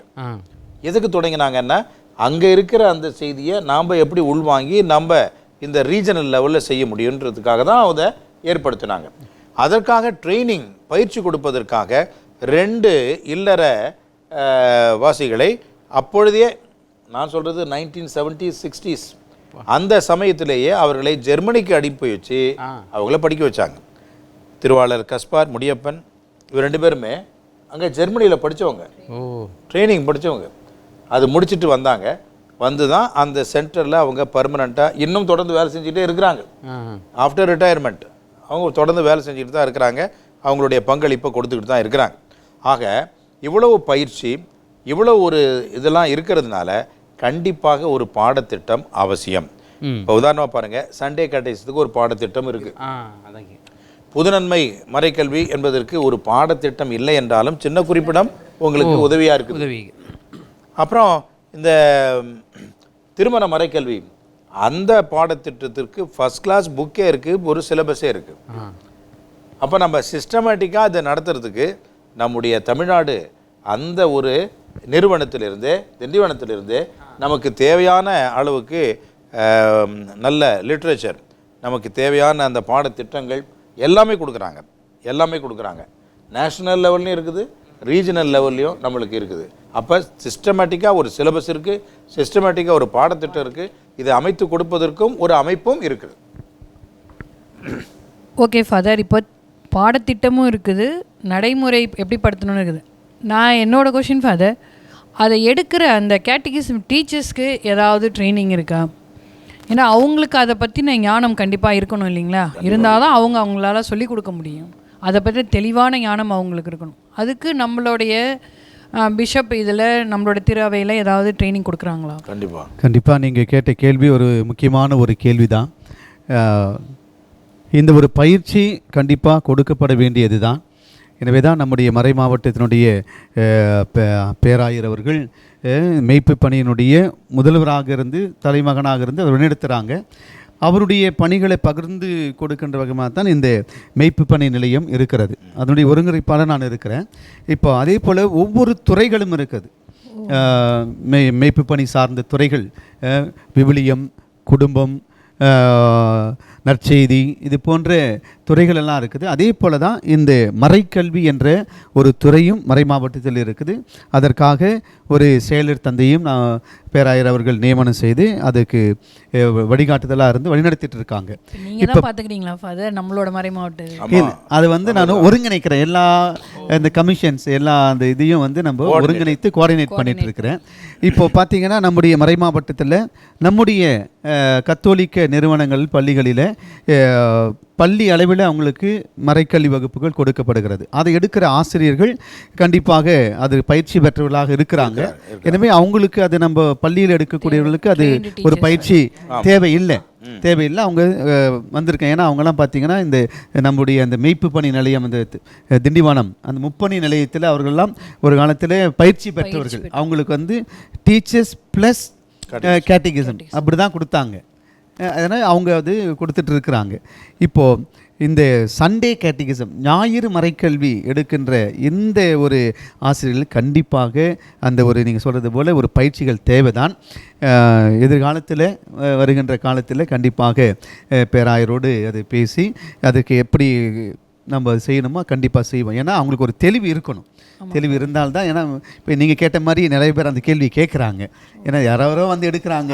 Speaker 1: எதுக்கு தொடங்கினாங்கன்னா, அங்கே இருக்கிற அந்த செய்தியை நாம் எப்படி உள்வாங்கி நம்ம இந்த ரீஜனல் லெவலில் செய்ய முடியுன்றதுக்காக தான் அதை ஏற்படுத்தினாங்க. அதற்காக ட்ரைனிங் பயிற்சி கொடுப்பதற்காக 2 இல்லற வாசிகளை அப்பொழுதே, நான் சொல்கிறது 1970s 60s, அந்த சமயத்திலேயே அவர்களை ஜெர்மனிக்கு அனுப்பி வச்சு அவங்கள படிக்க வச்சாங்க. திருவாளர் கஸ்பார் முடியப்பன், இவர் 2 பேருமே அங்கே ஜெர்மனியில் படித்தவங்க, ட்ரைனிங் படித்தவங்க. அது முடிச்சுட்டு வந்தாங்க. வந்து தான் அந்த சென்டரில் அவங்க பர்மனெண்ட்டாக இன்னும் தொடர்ந்து வேலை செஞ்சுக்கிட்டே இருக்கிறாங்க. ஆஃப்டர் ரிட்டையர்மெண்ட் அவங்க தொடர்ந்து வேலை செஞ்சுக்கிட்டு தான் இருக்கிறாங்க. அவங்களுடைய பங்களிப்பை கொடுத்துக்கிட்டு தான் இருக்கிறாங்க. ஆக இவ்வளவு பயிற்சி, இவ்வளோ ஒரு இதெல்லாம் இருக்கிறதுனால கண்டிப்பாக ஒரு பாடத்திட்டம் அவசியம். இப்போ உதாரணமாக பாருங்கள், சண்டே கேட்டகிசத்துக்கு ஒரு பாடத்திட்டம் இருக்குது. புதுநன்மை மறைக்கல்வி என்பதற்கு ஒரு பாடத்திட்டம் இல்லை என்றாலும் சின்ன குறிப்பிடம் உங்களுக்கு உதவியாக இருக்குது. அப்புறம் இந்த திருமண மறைக்கல்வி அந்த பாடத்திட்டத்திற்கு ஃபஸ்ட் கிளாஸ் புக்கே இருக்குது, ஒரு சிலபஸே இருக்குது. அப்போ நம்ம சிஸ்டமேட்டிக்காக அதை நடத்துறதுக்கு நம்முடைய தமிழ்நாடு அந்த ஒரு நிறுவனத்திலிருந்தே, திண்டிவனத்திலிருந்தே நமக்கு தேவையான அளவுக்கு நல்ல லிட்ரேச்சர், நமக்கு தேவையான அந்த பாடத்திட்டங்கள் எல்லாமே கொடுக்குறாங்க. நேஷ்னல் லெவல்லையும் இருக்குது, ரீஜனல் லெவல்லையும் நம்மளுக்கு இருக்குது. அப்போ சிஸ்டமேட்டிக்காக ஒரு சிலபஸ் இருக்குது, சிஸ்டமேட்டிக்காக ஒரு பாடத்திட்டம் இருக்குது. இதை அமைத்து கொடுப்பதற்கும் ஒரு அமைப்பும் இருக்குது.
Speaker 3: ஓகே ஃபாதர், இப்போ பாடத்திட்டமும் இருக்குது, நடைமுறை எப்படி படுத்தணும்னு இருக்குது. நான் என்னோடய கொஷின் ஃபாதர், அதை எடுக்கிற அந்த கேட்டகிசம் டீச்சர்ஸ்க்கு ஏதாவது ட்ரைனிங் இருக்கா? ஏன்னா அவங்களுக்கு அதை பற்றின ஞானம் கண்டிப்பாக இருக்கணும் இல்லைங்களா? இருந்தால் தான் அவங்களால சொல்லிக் கொடுக்க முடியும். அதை பற்றி தெளிவான ஞானம் அவங்களுக்கு இருக்கணும். அதுக்கு நம்மளுடைய பிஷப் இதில் நம்மளோட திருவையில் ஏதாவது ட்ரைனிங் கொடுக்குறாங்களா?
Speaker 2: கண்டிப்பாக நீங்கள் கேட்ட கேள்வி ஒரு முக்கியமான ஒரு கேள்வி தான். இந்த ஒரு பயிற்சி கண்டிப்பாக கொடுக்கப்பட வேண்டியது தான். எனவே தான் நம்முடைய மறை மாவட்டத்தினுடைய பேராயர் அவர்கள் மெய்ப்பு பணியினுடைய முதல்வராக இருந்து தலைமகனாக இருந்து அவர் நடத்துகிறாங்க. அவருடைய பணிகளை பகிர்ந்து கொடுக்கின்ற வகையாக தான் இந்த மெய்ப்பு பணி நிலையம் இருக்கிறது. அதனுடைய ஒருங்கிணைப்பாளர் நான் இருக்கிறேன். இப்போ அதே போல் ஒவ்வொரு துறைகளும் இருக்குது. மெய்ப்பு பணி சார்ந்த துறைகள் விவிலியம், குடும்பம், நற்செய்தி, இது போன்ற துறைகள் எல்லாம் இருக்குது. அதே போல தான் இந்த மறைக்கல்வி என்ற ஒரு துறையும் மறை மாவட்டத்தில் இருக்குது. அதற்காக ஒரு செயலர் தந்தையும் பேராயர் அவர்கள் நியமனம் செய்து அதுக்கு வழிகாட்டுதலாக இருந்து வழிநடத்திட்டு இருக்காங்க.
Speaker 3: இப்போ பார்த்துக்கிறீங்களா ஃபாதர் நம்மளோட மறை மாவட்டம்?
Speaker 2: அது நான் ஒருங்கிணைக்கிறேன். எல்லா இந்த கமிஷன்ஸ் எல்லா அந்த இதையும் நம்ம ஒருங்கிணைத்து கோஆர்டினேட் பண்ணிட்டு இருக்கிறேன். இப்போ பார்த்தீங்கன்னா நம்முடைய மறை மாவட்டத்தில் நம்முடைய கத்தோலிக்க நிறுவனங்கள் பள்ளிகளில் பள்ளி அளவில் அவங்களுக்கு மறைக்கல்வி வகுப்புகள் கொடுக்கப்படுகிறது. அதை எடுக்கிற ஆசிரியர்கள் கண்டிப்பாக அது பயிற்சி பெற்றவர்களாக இருக்கிறாங்க. எனவே அவங்களுக்கு அது நம்ம பள்ளியில் எடுக்கக்கூடியவர்களுக்கு அது ஒரு பயிற்சி தேவையில்லை. அவங்க வந்திருக்கேன். ஏன்னா அவங்கெல்லாம் பார்த்தீங்கன்னா இந்த நம்முடைய அந்த மெய்ப்பு பணி நிலையம், அந்த திண்டிவனம் அந்த முப்பணி நிலையத்தில் அவர்கள்லாம் ஒரு காலத்தில் பயிற்சி பெற்றவர்கள். அவங்களுக்கு டீச்சர்ஸ் ப்ளஸ் கேட்டகிசம் அப்படி தான் கொடுத்தாங்க. அதனால் அவங்க அது கொடுத்துட்ருக்குறாங்க. இப்போது இந்த சண்டே கேட்டகிசம், ஞாயிறு மறைக்கல்வி எடுக்கின்ற இந்த ஒரு ஆசிரியர்கள் கண்டிப்பாக அந்த ஒரு நீங்கள் சொல்கிறது போல் ஒரு பயிற்சிகள் தேவைதான். எதிர்காலத்தில் வருகின்ற காலத்தில் கண்டிப்பாக பேராயரோடு அதை பேசி அதுக்கு எப்படி நம்ம செய்யணுமோ கண்டிப்பாக செய்வோம். ஏன்னா அவங்களுக்கு ஒரு தெளிவு இருக்கணும். தெளிவு இருந்தால்தான். ஏன்னா இப்போ நீங்கள் கேட்ட மாதிரி நிறைய பேர் அந்த கேள்வி கேட்குறாங்க. ஏன்னா யாரோ எடுக்கிறாங்க,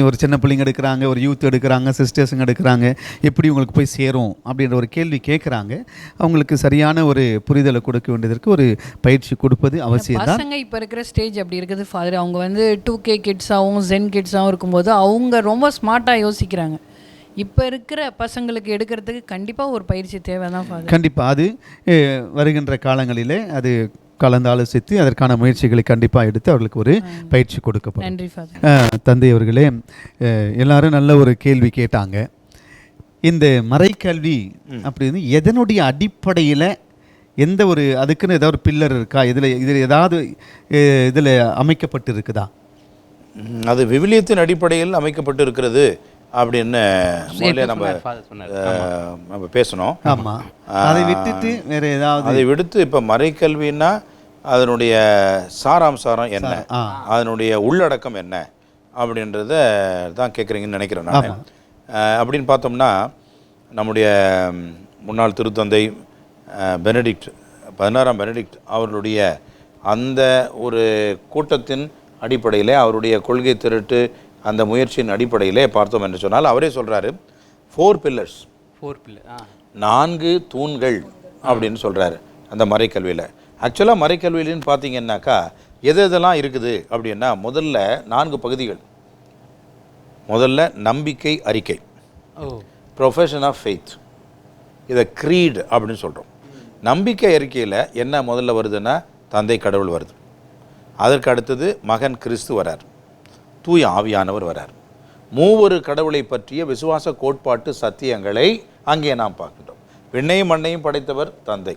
Speaker 2: ஒரு சின்ன பிள்ளைங்க எடுக்கிறாங்க, ஒரு யூத் எடுக்கிறாங்க, சிஸ்டர்ஸுங்க எடுக்கிறாங்க, எப்படி உங்களுக்கு போய் சேரும் அப்படின்ற ஒரு கேள்வி கேட்குறாங்க. அவங்களுக்கு சரியான ஒரு புரிதலை கொடுக்க வேண்டியதற்கு ஒரு பயிற்சி கொடுப்பது அவசியம் தான்.
Speaker 3: பசங்க இப்போ இருக்கிற ஸ்டேஜ் அப்படி இருக்குது ஃபாதர். அவங்க 2K கிட்ஸாகவும் ஜென் கிட்ஸாகவும் இருக்கும்போது அவங்க ரொம்ப ஸ்மார்ட்டாக யோசிக்கிறாங்க. இப்போ இருக்கிற பசங்களுக்கு எடுக்கிறதுக்கு கண்டிப்பாக ஒரு பயிற்சி தேவை தான் ஃபாதர்.
Speaker 2: கண்டிப்பாக அது வருகின்ற காலங்களில் அது கலந்து ஆலோசித்து அதற்கான முயற்சிகளை கண்டிப்பாக எடுத்து அவர்களுக்கு ஒரு பயிற்சி கொடுக்கப்படும்.
Speaker 3: நன்றி ஃபாதர்.
Speaker 2: தந்தை அவர்களே, எல்லாரும் நல்ல ஒரு கேள்வி கேட்டாங்க. இந்த மறைக்கல்வி அப்படின்னு எதனுடைய அடிப்படையில் எந்த ஒரு அதுக்குன்னு ஏதாவது ஒரு பில்லர் இருக்கா? இதில் ஏதாவது இதில் அமைக்கப்பட்டு இருக்குதா?
Speaker 1: அது விவிலியத்தின் அடிப்படையில் அமைக்கப்பட்டு இருக்கிறது அப்படின்னு நம்ம பேசணும்.
Speaker 2: ஆமாம், அதை விட்டுட்டு வேறு ஏதாவது
Speaker 1: அதை விடுத்து இப்போ மறைக்கல்வின்னா அதனுடைய சாராம்சாரம் என்ன, அதனுடைய உள்ளடக்கம் என்ன அப்படின்றத தான் கேட்குறீங்கன்னு நினைக்கிறேன் நான். அப்படின்னு பார்த்தோம்னா நம்முடைய முன்னாள் திருத்தந்தை பெனடிக்ட் 16ஆம் பெனடிக்ட் அவர்களுடைய அந்த ஒரு கூட்டத்தின் அடிப்படையில், அவருடைய கொள்கை திரட்டு அந்த முயற்சியின் அடிப்படையிலே பார்த்தோம் என்று சொன்னால் அவரே சொல்கிறாரு 4 pillars, 4 தூண்கள் அப்படின்னு சொல்கிறாரு. அந்த மறைக்கல்வியில். ஆக்சுவலாக மறைக்கல்வியிலன்னு பார்த்தீங்கன்னாக்கா எது எதெல்லாம் இருக்குது அப்படின்னா, முதல்ல 4 பகுதிகள். முதல்ல நம்பிக்கை அறிக்கை, ப்ரொஃபஷன் ஆஃப் ஃபெய்த், இதை க்ரீட் அப்படின்னு சொல்கிறோம். நம்பிக்கை அறிக்கையில் என்ன முதல்ல வருதுன்னா, தந்தை கடவுள் வருது. அதற்கு அடுத்தது மகன் கிறிஸ்து வரார், தூய ஆவியானவர் வரார். மூவொரு கடவுளை பற்றிய விசுவாச கோட்பாட்டு சத்தியங்களை அங்கே நாம் பார்க்கின்றோம். விண்ணையும் மண்ணையும் படைத்தவர் தந்தை,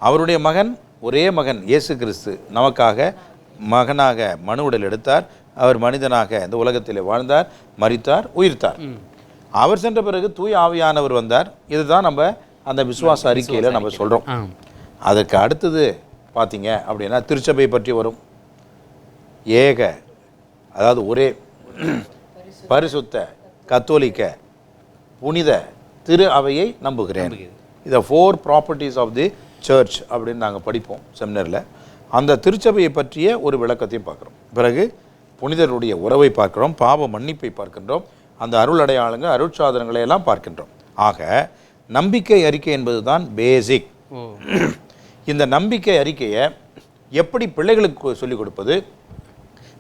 Speaker 1: அவருடைய மகன், ஒரே மகன் இயேசு கிறிஸ்து நமக்காக மகனாக மனு உடல் எடுத்தார். அவர் மனிதனாக இந்த உலகத்தில் வாழ்ந்தார், மரித்தார், உயிர்த்தார். அவர் சென்ற பிறகு தூய ஆவியானவர் வந்தார். இதுதான் நம்ம அந்த விசுவாச அறிக்கையில் நம்ம சொல்கிறோம். அதற்கு அடுத்தது பார்த்தீங்க அப்படின்னா திருச்சபை பற்றி வரும். ஏக, அதாவது ஒரே, பரிசுத்த, கத்தோலிக்க, புனித திரு அவையை நம்புகிறேன். இதை 4 ப்ராப்பர்ட்டிஸ் ஆஃப் தி சர்ச் அப்படின்னு நாங்கள் படிப்போம் செமினரில். அந்த திருச்சபையை பற்றிய ஒரு விளக்கத்தையும் பார்க்குறோம். பிறகு புனிதருடைய உறவை பார்க்குறோம், பாவ மன்னிப்பை பார்க்கின்றோம், அந்த அருள் அடையாளங்கள், அருட்சாதனங்களை எல்லாம் பார்க்கின்றோம். ஆக நம்பிக்கை அறிக்கை என்பது தான் பேசிக். இந்த நம்பிக்கை அறிக்கையை எப்படி பிள்ளைகளுக்கு சொல்லிக் கொடுப்பது,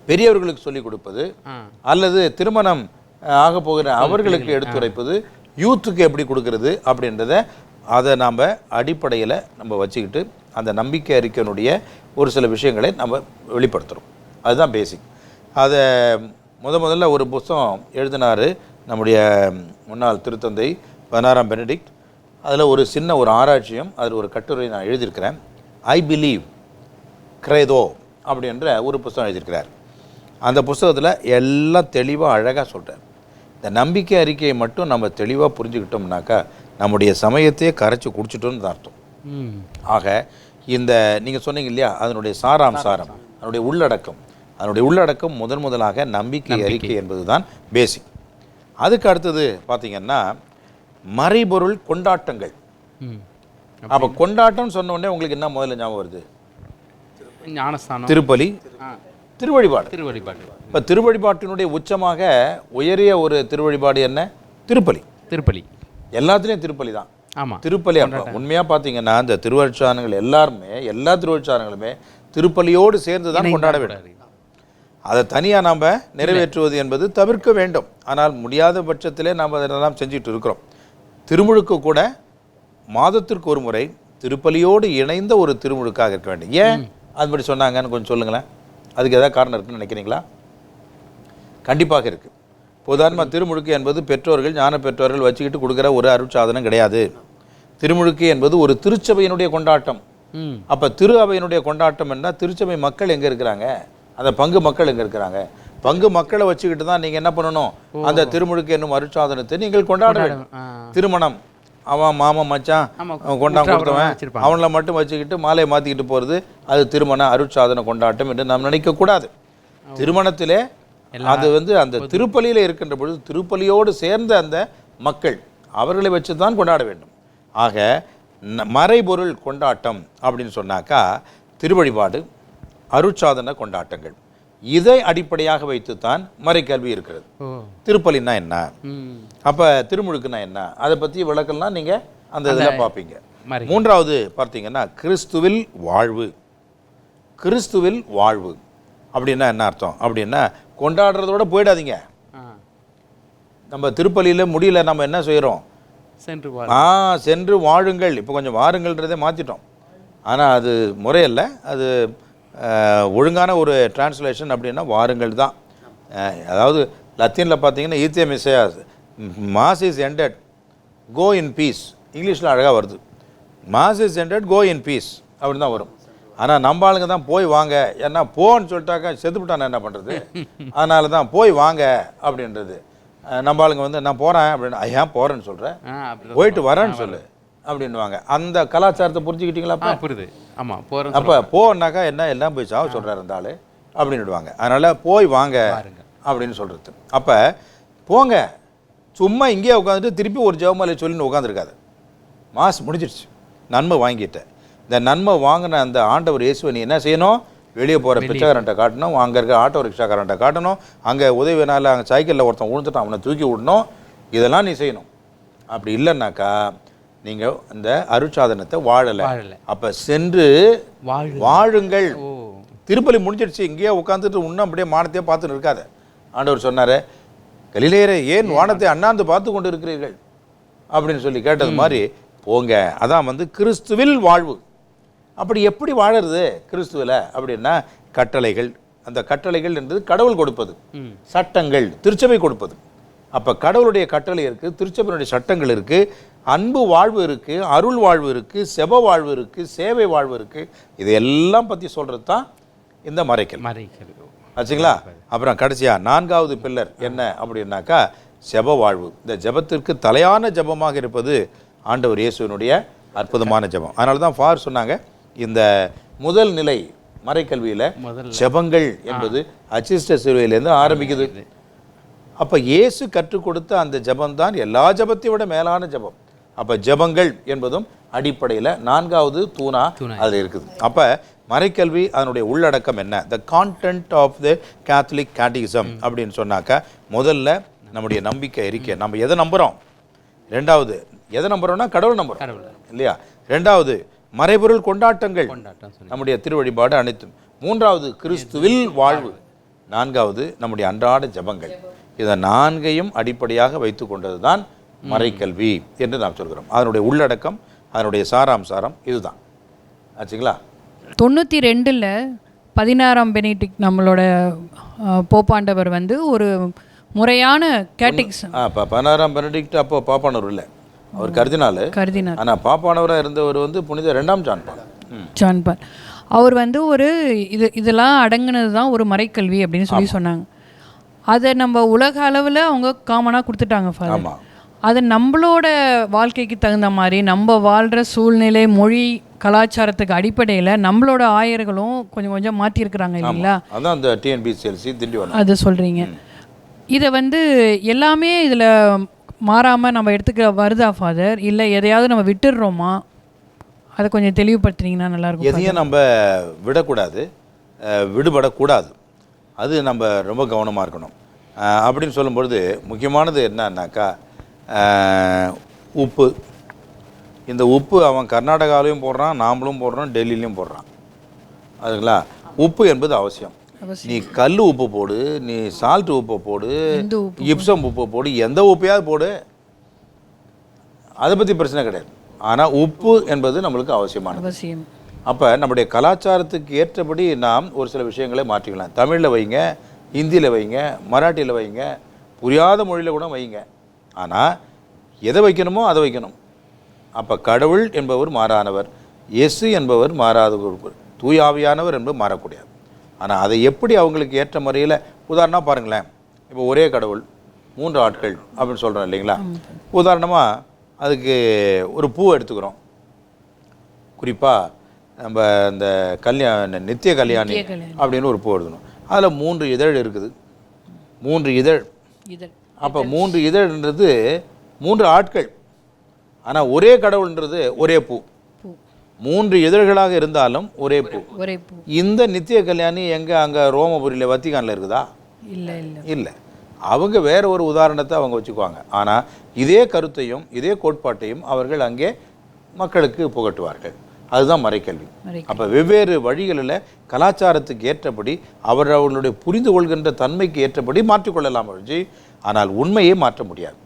Speaker 1: பெரியவர்களுக்கு சொல்லிக் கொடுப்பது, அல்லது திருமணம் ஆக போகிற அவர்களுக்கு எடுத்துரைப்பது, யூத்துக்கு எப்படி கொடுக்கறது அப்படின்றத அதை நாம் அடிப்படையில் நம்ம வச்சுக்கிட்டு அந்த நம்பிக்கை அறிக்கையினுடைய ஒரு சில விஷயங்களை நம்ம வெளிப்படுத்துகிறோம். அதுதான் பேசிக். அதை முதல்ல ஒரு புத்தகம் எழுதினார் நம்முடைய முன்னாள் திருத்தந்தை 16ஆம் பெனடிக்ட். அதில் ஒரு சின்ன ஒரு ஆராய்ச்சியும் அதில் ஒரு கட்டுரை நான் எழுதியிருக்கிறேன். ஐ பிலீவ் கிரேதோ அப்படின்ற ஒரு புத்தகம் எழுதியிருக்கிறார். அந்த புத்தகத்தில் எல்லாம் தெளிவாக அழகாக சொல்கிறார். இந்த நம்பிக்கை அறிக்கையை மட்டும் நம்ம தெளிவாக புரிஞ்சுக்கிட்டோம்னாக்கா நம்முடைய சமயத்தையே கரைச்சி குடிச்சிட்டோன்னு அர்த்தம். ஆக இந்த நீங்கள் சொன்னீங்க இல்லையா, அதனுடைய சாரம், அதனுடைய உள்ளடக்கம் முதலாக நம்பிக்கை அறிக்கை என்பது தான் பேசிக். அதுக்கு அடுத்தது பார்த்தீங்கன்னா மறைபொருள் கொண்டாட்டங்கள். அப்போ கொண்டாட்டம் சொன்ன உடனே உங்களுக்கு என்ன முதல்ல ஞாபகம் வருது?
Speaker 4: ஞானஸ்தானம்,
Speaker 1: திருப்பலி, திருவழிபாடு. இப்போ திருவழிபாட்டினுடைய உச்சமாக உயரிய ஒரு திருவழிபாடு என்ன? திருப்பலி. எல்லாத்துலேயும் திருப்பலி தான். ஆமாம், திருப்பலி. அப்போ உண்மையாக பார்த்தீங்கன்னா இந்த திருவழிச்சாதனங்கள் எல்லாருமே, எல்லா திருவழிச்சாதனங்களுமே திருப்பலியோடு சேர்ந்து தான் கொண்டாட வேண்டும். அதை தனியாக நாம் நிறைவேற்றுவது என்பது தவிர்க்க வேண்டும். ஆனால் முடியாத பட்சத்திலே நாம் அதெல்லாம் செஞ்சுட்டு இருக்கிறோம். திருமுழுக்கு கூட மாதத்திற்கு ஒரு முறை திருப்பலியோடு இணைந்த ஒரு திருமுழுக்காக இருக்க வேண்டும். ஏன் அதுபடி சொன்னாங்கன்னு கொஞ்சம் சொல்லுங்களேன். அதுக்கு ஏதாவது காரணம் இருக்குன்னு நினைக்கிறீங்களா? கண்டிப்பாக இருக்குது. உதாரணமாக திருமுழுக்கு என்பது பெற்றோர்கள், ஞான பெற்றோர்கள் வச்சுக்கிட்டு கொடுக்குற ஒரு அருட்சாதனம் கிடையாது. திருமுழுக்கு என்பது ஒரு திருச்சபையினுடைய கொண்டாட்டம். அப்போ திரு அவையினுடைய கொண்டாட்டம் என்ன? திருச்சபை மக்கள் எங்கே இருக்கிறாங்க, அந்த பங்கு மக்கள் எங்கே இருக்கிறாங்க, பங்கு மக்களை வச்சுக்கிட்டு தான் நீங்கள் என்ன பண்ணணும், அந்த திருமுழுக்கு என்னும் அருட்சாதனத்தை நீங்கள் கொண்டாட வேண்டும். திருமணம், அவன் மாமன் மச்சான் கொண்டாந்து கொடுத்தவன் அவனை மட்டும் வச்சுக்கிட்டு மாலையை மாற்றிக்கிட்டு போகிறது அது திருமண அருட்சாதன கொண்டாட்டம் என்று நாம் நினைக்கக்கூடாது. திருமணத்திலே அது அந்த திருப்பலியில் இருக்கின்ற பொழுது திருப்பலியோடு சேர்ந்த அந்த மக்கள் அவர்களை வச்சு தான் கொண்டாட வேண்டும். ஆக மறைபொருள் கொண்டாட்டம் அப்படின்னு சொன்னாக்கா திருவழிபாடு, அருட்சாதன கொண்டாட்டங்கள், இதை அடிப்படையாக வைத்துத்தான் மறைக்கல்வி இருக்கிறது. திருப்பலின்னா என்ன, அப்போ திருமுழுக்குன்னா என்ன, அதை பற்றி விளக்கம்லாம் நீங்கள் அந்த இதில் பார்ப்பீங்க. மூன்றாவது பார்த்தீங்கன்னா கிறிஸ்துவில் வாழ்வு அப்படின்னா என்ன அர்த்தம் அப்படின்னா, கொண்டாடுறதோட போயிடாதீங்க. நம்ம திருப்பலியில் முடியல, நம்ம என்ன செய்கிறோம், சென்று வாழுங்கள். இப்போ கொஞ்சம் வாருங்கள்ன்றதே மாற்றிட்டோம். ஆனால் அது முறையல்ல, அது ஒழுங்கான ஒரு டிரான்ஸ்லேஷன் அப்படின்னா வாருங்கள் தான். அதாவது லத்தீனில் பார்த்தீங்கன்னா ஈத்தே மிசையாஸ், mass is ended, go in peace. இங்கிலீஷில் அழகாக வருது, mass is ended, go in peace அப்படின்னு தான் வரும். ஆனால் நம்ம ஆளுங்க தான் போய் வாங்க, ஏன்னா போன்னு சொல்லிட்டாக்கா செத்துப்பிட்டான் என்ன பண்ணுறது, அதனால தான் போய் வாங்க அப்படின்றது. நம்ம ஆளுங்க நான் போகிறேன் அப்படின்னு, ஏன் போகிறேன்னு சொல்கிறேன், போயிட்டு வரேன்னு சொல்லு அப்படின்வாங்க. அந்த கலாச்சாரத்தை புரிஞ்சுக்கிட்டீங்களா?
Speaker 4: புரியுது. ஆமாம், போகிறேன்.
Speaker 1: அப்போ போனாக்கா என்ன எல்லாம் போய் சாவ சொல்கிறார் அந்த ஆள் அப்படின்னுடுவாங்க. அதனால் போய் வாங்க அப்படின்னு சொல்கிறது. அப்போ போங்க, சும்மா இங்கேயே உட்காந்துட்டு திருப்பி ஒரு ஜெபமாலை சொல்லின்னு உட்காந்துருக்காது. மாஸ் முடிஞ்சிடுச்சு, நன்மை வாங்கிட்டேன். இந்த நன்மை வாங்கின அந்த ஆண்டவர் இயேசுவை நீ என்ன செய்யணும், வெளியே போகிற பிச்சைக்காரன்ட்ட காட்டணும், அங்கே இருக்க ஆட்டோ ரிக்ஷாக்காரன்ட்ட காட்டணும், அங்கே உதவினால அங்கே சைக்கிளில் ஒருத்தன் விழுந்துட்டான் அவனை தூக்கி விடணும், இதெல்லாம் நீ செய்யணும். அப்படி இல்லைன்னாக்கா நீங்கள் இந்த அருட்சாதனத்தை வாழலை.
Speaker 4: வாழலை.
Speaker 1: அப்போ சென்று வாழுங்கள். திருப்பலி முடிஞ்சிடுச்சு, இங்கேயே உட்காந்துட்டு இன்னும் அப்படியே வானத்தையே பார்த்துட்டு இருக்காத. ஆண்டவர் சொன்னார், கலிலேயரே ஏன் வானத்தை அண்ணாந்து பார்த்து கொண்டு இருக்கிறீர்கள் அப்படின்னு சொல்லி கேட்டது மாதிரி போங்க. அதான் வந்து கிறிஸ்துவில் வாழ்வு. அப்படி எப்படி வாழறது கிறிஸ்துவில் அப்படின்னா கட்டளைகள். அந்த கட்டளைகள் என்பது கடவுள் கொடுப்பது, சட்டங்கள் திருச்சபை கொடுப்பது. அப்போ கடவுளுடைய கட்டளை இருக்குது, திருச்சபையினுடைய சட்டங்கள் இருக்குது, அன்பு வாழ்வு இருக்குது, அருள் வாழ்வு இருக்குது, செப வாழ்வு இருக்குது, சேவை வாழ்வு இருக்குது. இதையெல்லாம் பற்றி சொல்கிறது தான் இந்த மறைக்கல். ஆச்சுங்களா? அப்புறம் கடைசியாக 4வது பில்லர் என்ன அப்படின்னாக்கா செப வாழ்வு. இந்த ஜெபத்திற்கு தலையான ஜெபமாக இருப்பது ஆண்டவர் இயேசுவினுடைய அற்புதமான ஜெபம். அதனால தான் ஃபார் சொன்னாங்க, இந்த முதல் நிலை மறைக்கல்வியில் ஜெபங்கள் என்பது அச்சிஷ்ட சிலுவையிலேருந்து ஆரம்பிக்குது. அப்போ இயேசு கற்றுக் கொடுத்த அந்த ஜெபம்தான் எல்லா ஜெபத்தை விட மேலான ஜெபம். அப்போ ஜெபங்கள் என்பதும் அடிப்படையில் 4வது தூணா அதில் இருக்குது. அப்போ மறைக்கல்வி அதனுடைய உள்ளடக்கம் என்ன? The content of the Catholic catechism அப்படின்னு சொன்னாக்கா, முதல்ல நம்முடைய நம்பிக்கை அறிக்கை, நம்ம எதை நம்புகிறோம். 2வது எதை நம்புகிறோம்னா கடவுள் நம்புகிறோம் இல்லையா. 2வது மறைபொருள் கொண்டாட்டங்கள், நம்முடைய திருவழிபாடு அனைத்தும். 3வது கிறிஸ்துவில் வாழ்வு. 4வது நம்முடைய அன்றாட ஜெபங்கள். இதை 4ஐயும் அடிப்படையாக வைத்து கொண்டது தான் மறைக்கல்வி என்று நாம் சொல்கிறோம். அதனுடைய உள்ளடக்கம், அதனுடைய சாராம்சாரம் இதுதான். ஆச்சுங்களா?
Speaker 3: 92ல் 16ஆம் பெனிடிக்ட் நம்மளோட போப்பாண்டவர் வந்து ஒரு முறையான கேட்டிக்ஸம்.
Speaker 1: 16ஆம் பெனடிக்ட் அப்போ பாப்பானவர் இல்லை, அவர் கர்தினால். ஆனால் பாப்பானவராக இருந்தவர் வந்து புனித 2ஆம் ஜான் பால்.
Speaker 3: அவர் வந்து ஒரு இதெல்லாம் அடங்குனது தான் ஒரு மறைக்கல்வி அப்படின்னு சொல்லி சொன்னாங்க. அதை நம்ம உலக அளவில் அவங்க காமனாக கொடுத்துட்டாங்க ஃபாதர். அது நம்மளோட வாழ்க்கைக்கு தகுந்த மாதிரி நம்ம வாழ்கிற சூழ்நிலை, மொழி, கலாச்சாரத்துக்கு அடிப்படையில் நம்மளோட ஆயர்களும் கொஞ்சம் கொஞ்சம் மாற்றிருக்கிறாங்க இல்லைங்களா?
Speaker 1: அதான் அந்த டிஎன்பிசிஎல்சி திண்டிவனம்
Speaker 3: அது சொல்கிறீங்க. இதை வந்து எல்லாமே இதில் மாறாமல் நம்ம எடுத்துக்க வருதா ஃபாதர், இல்லை எதையாவது நம்ம விட்டுடுறோமா? அதை கொஞ்சம் தெளிவுபடுத்துனீங்கன்னா நல்லாயிருக்கும்.
Speaker 1: எதையும் நம்ம விடக்கூடாது, விடுபடக்கூடாது. அது நம்ம ரொம்ப கவனமாக இருக்கணும். அப்படின்னு சொல்லும்பொழுது முக்கியமானது என்னன்னாக்கா, உப்பு. இந்த உப்பு அவன் கர்நாடகாவிலையும் போடுறான், நாமளும் போடுறோம், டெல்லியிலையும் போடுறான். அதுங்களா? உப்பு என்பது அவசியம். நீ கல் உப்பு போடு, நீ சால்ட் உப்பு போடு, இப்சம் உப்பு போடு, எந்த உப்பையாவது போடு, அதை பற்றி பிரச்சனை கிடையாது. ஆனால் உப்பு என்பது நம்மளுக்கு அவசியமானது. அப்போ நம்முடைய கலாச்சாரத்துக்கு ஏற்றபடி நாம் ஒரு சில விஷயங்களை மாற்றிக்கலாம். தமிழில் வைங்க, ஹிந்தியில் வைங்க, மராட்டியில் வைங்க, புரியாத மொழியில் கூட வைங்க. ஆனால் எதை வைக்கணுமோ அதை வைக்கணும். அப்போ கடவுள் என்பவர் மாறானவர், இயேசு என்பவர் மாறாதவர், தூயாவியானவர் என்பது மாறக்கூடியது. ஆனால் அதை எப்படி அவங்களுக்கு ஏற்ற முறையில், உதாரணமாக பாருங்களேன், இப்போ ஒரே கடவுள் 3 ஆட்கள் அப்படின்னு சொல்கிறோம் இல்லைங்களா? உதாரணமாக அதுக்கு ஒரு பூ எடுத்துக்கிறோம். குறிப்பாக நம்ம இந்த நித்திய கல்யாணி அப்படின்னு ஒரு பூ எடுக்கணும். அதில் 3 இதழ் இருக்குது. 3 இதழ். அப்போ 3 இதழ்ன்றது 3 ஆட்கள். ஆனால் ஒரே கடவுள்ன்றது ஒரே பூ. 3 இதழ்களாக இருந்தாலும் ஒரே பூ. இந்த நித்திய கல்யாணி எங்கே அங்கே ரோமபுரியில் வத்திகானில் இருக்குதா? இல்லை. அவங்க வேற ஒரு உதாரணத்தை அவங்க வச்சுக்குவாங்க. ஆனால் இதே கருத்தையும் இதே கோட்பாட்டையும் அவர்கள் அங்கே மக்களுக்கு புகட்டுவார்கள். அதுதான் மறைக்கல்வி. அப்போ வெவ்வேறு வழிகளில் கலாச்சாரத்துக்கு ஏற்றபடி அவர்களுடைய புரிந்து கொள்கின்ற தன்மைக்கு ஏற்றபடி மாற்றிக்கொள்ளலாம் ஒழிஞ்சு, ஆனால் உண்மையை மாற்ற முடியாது.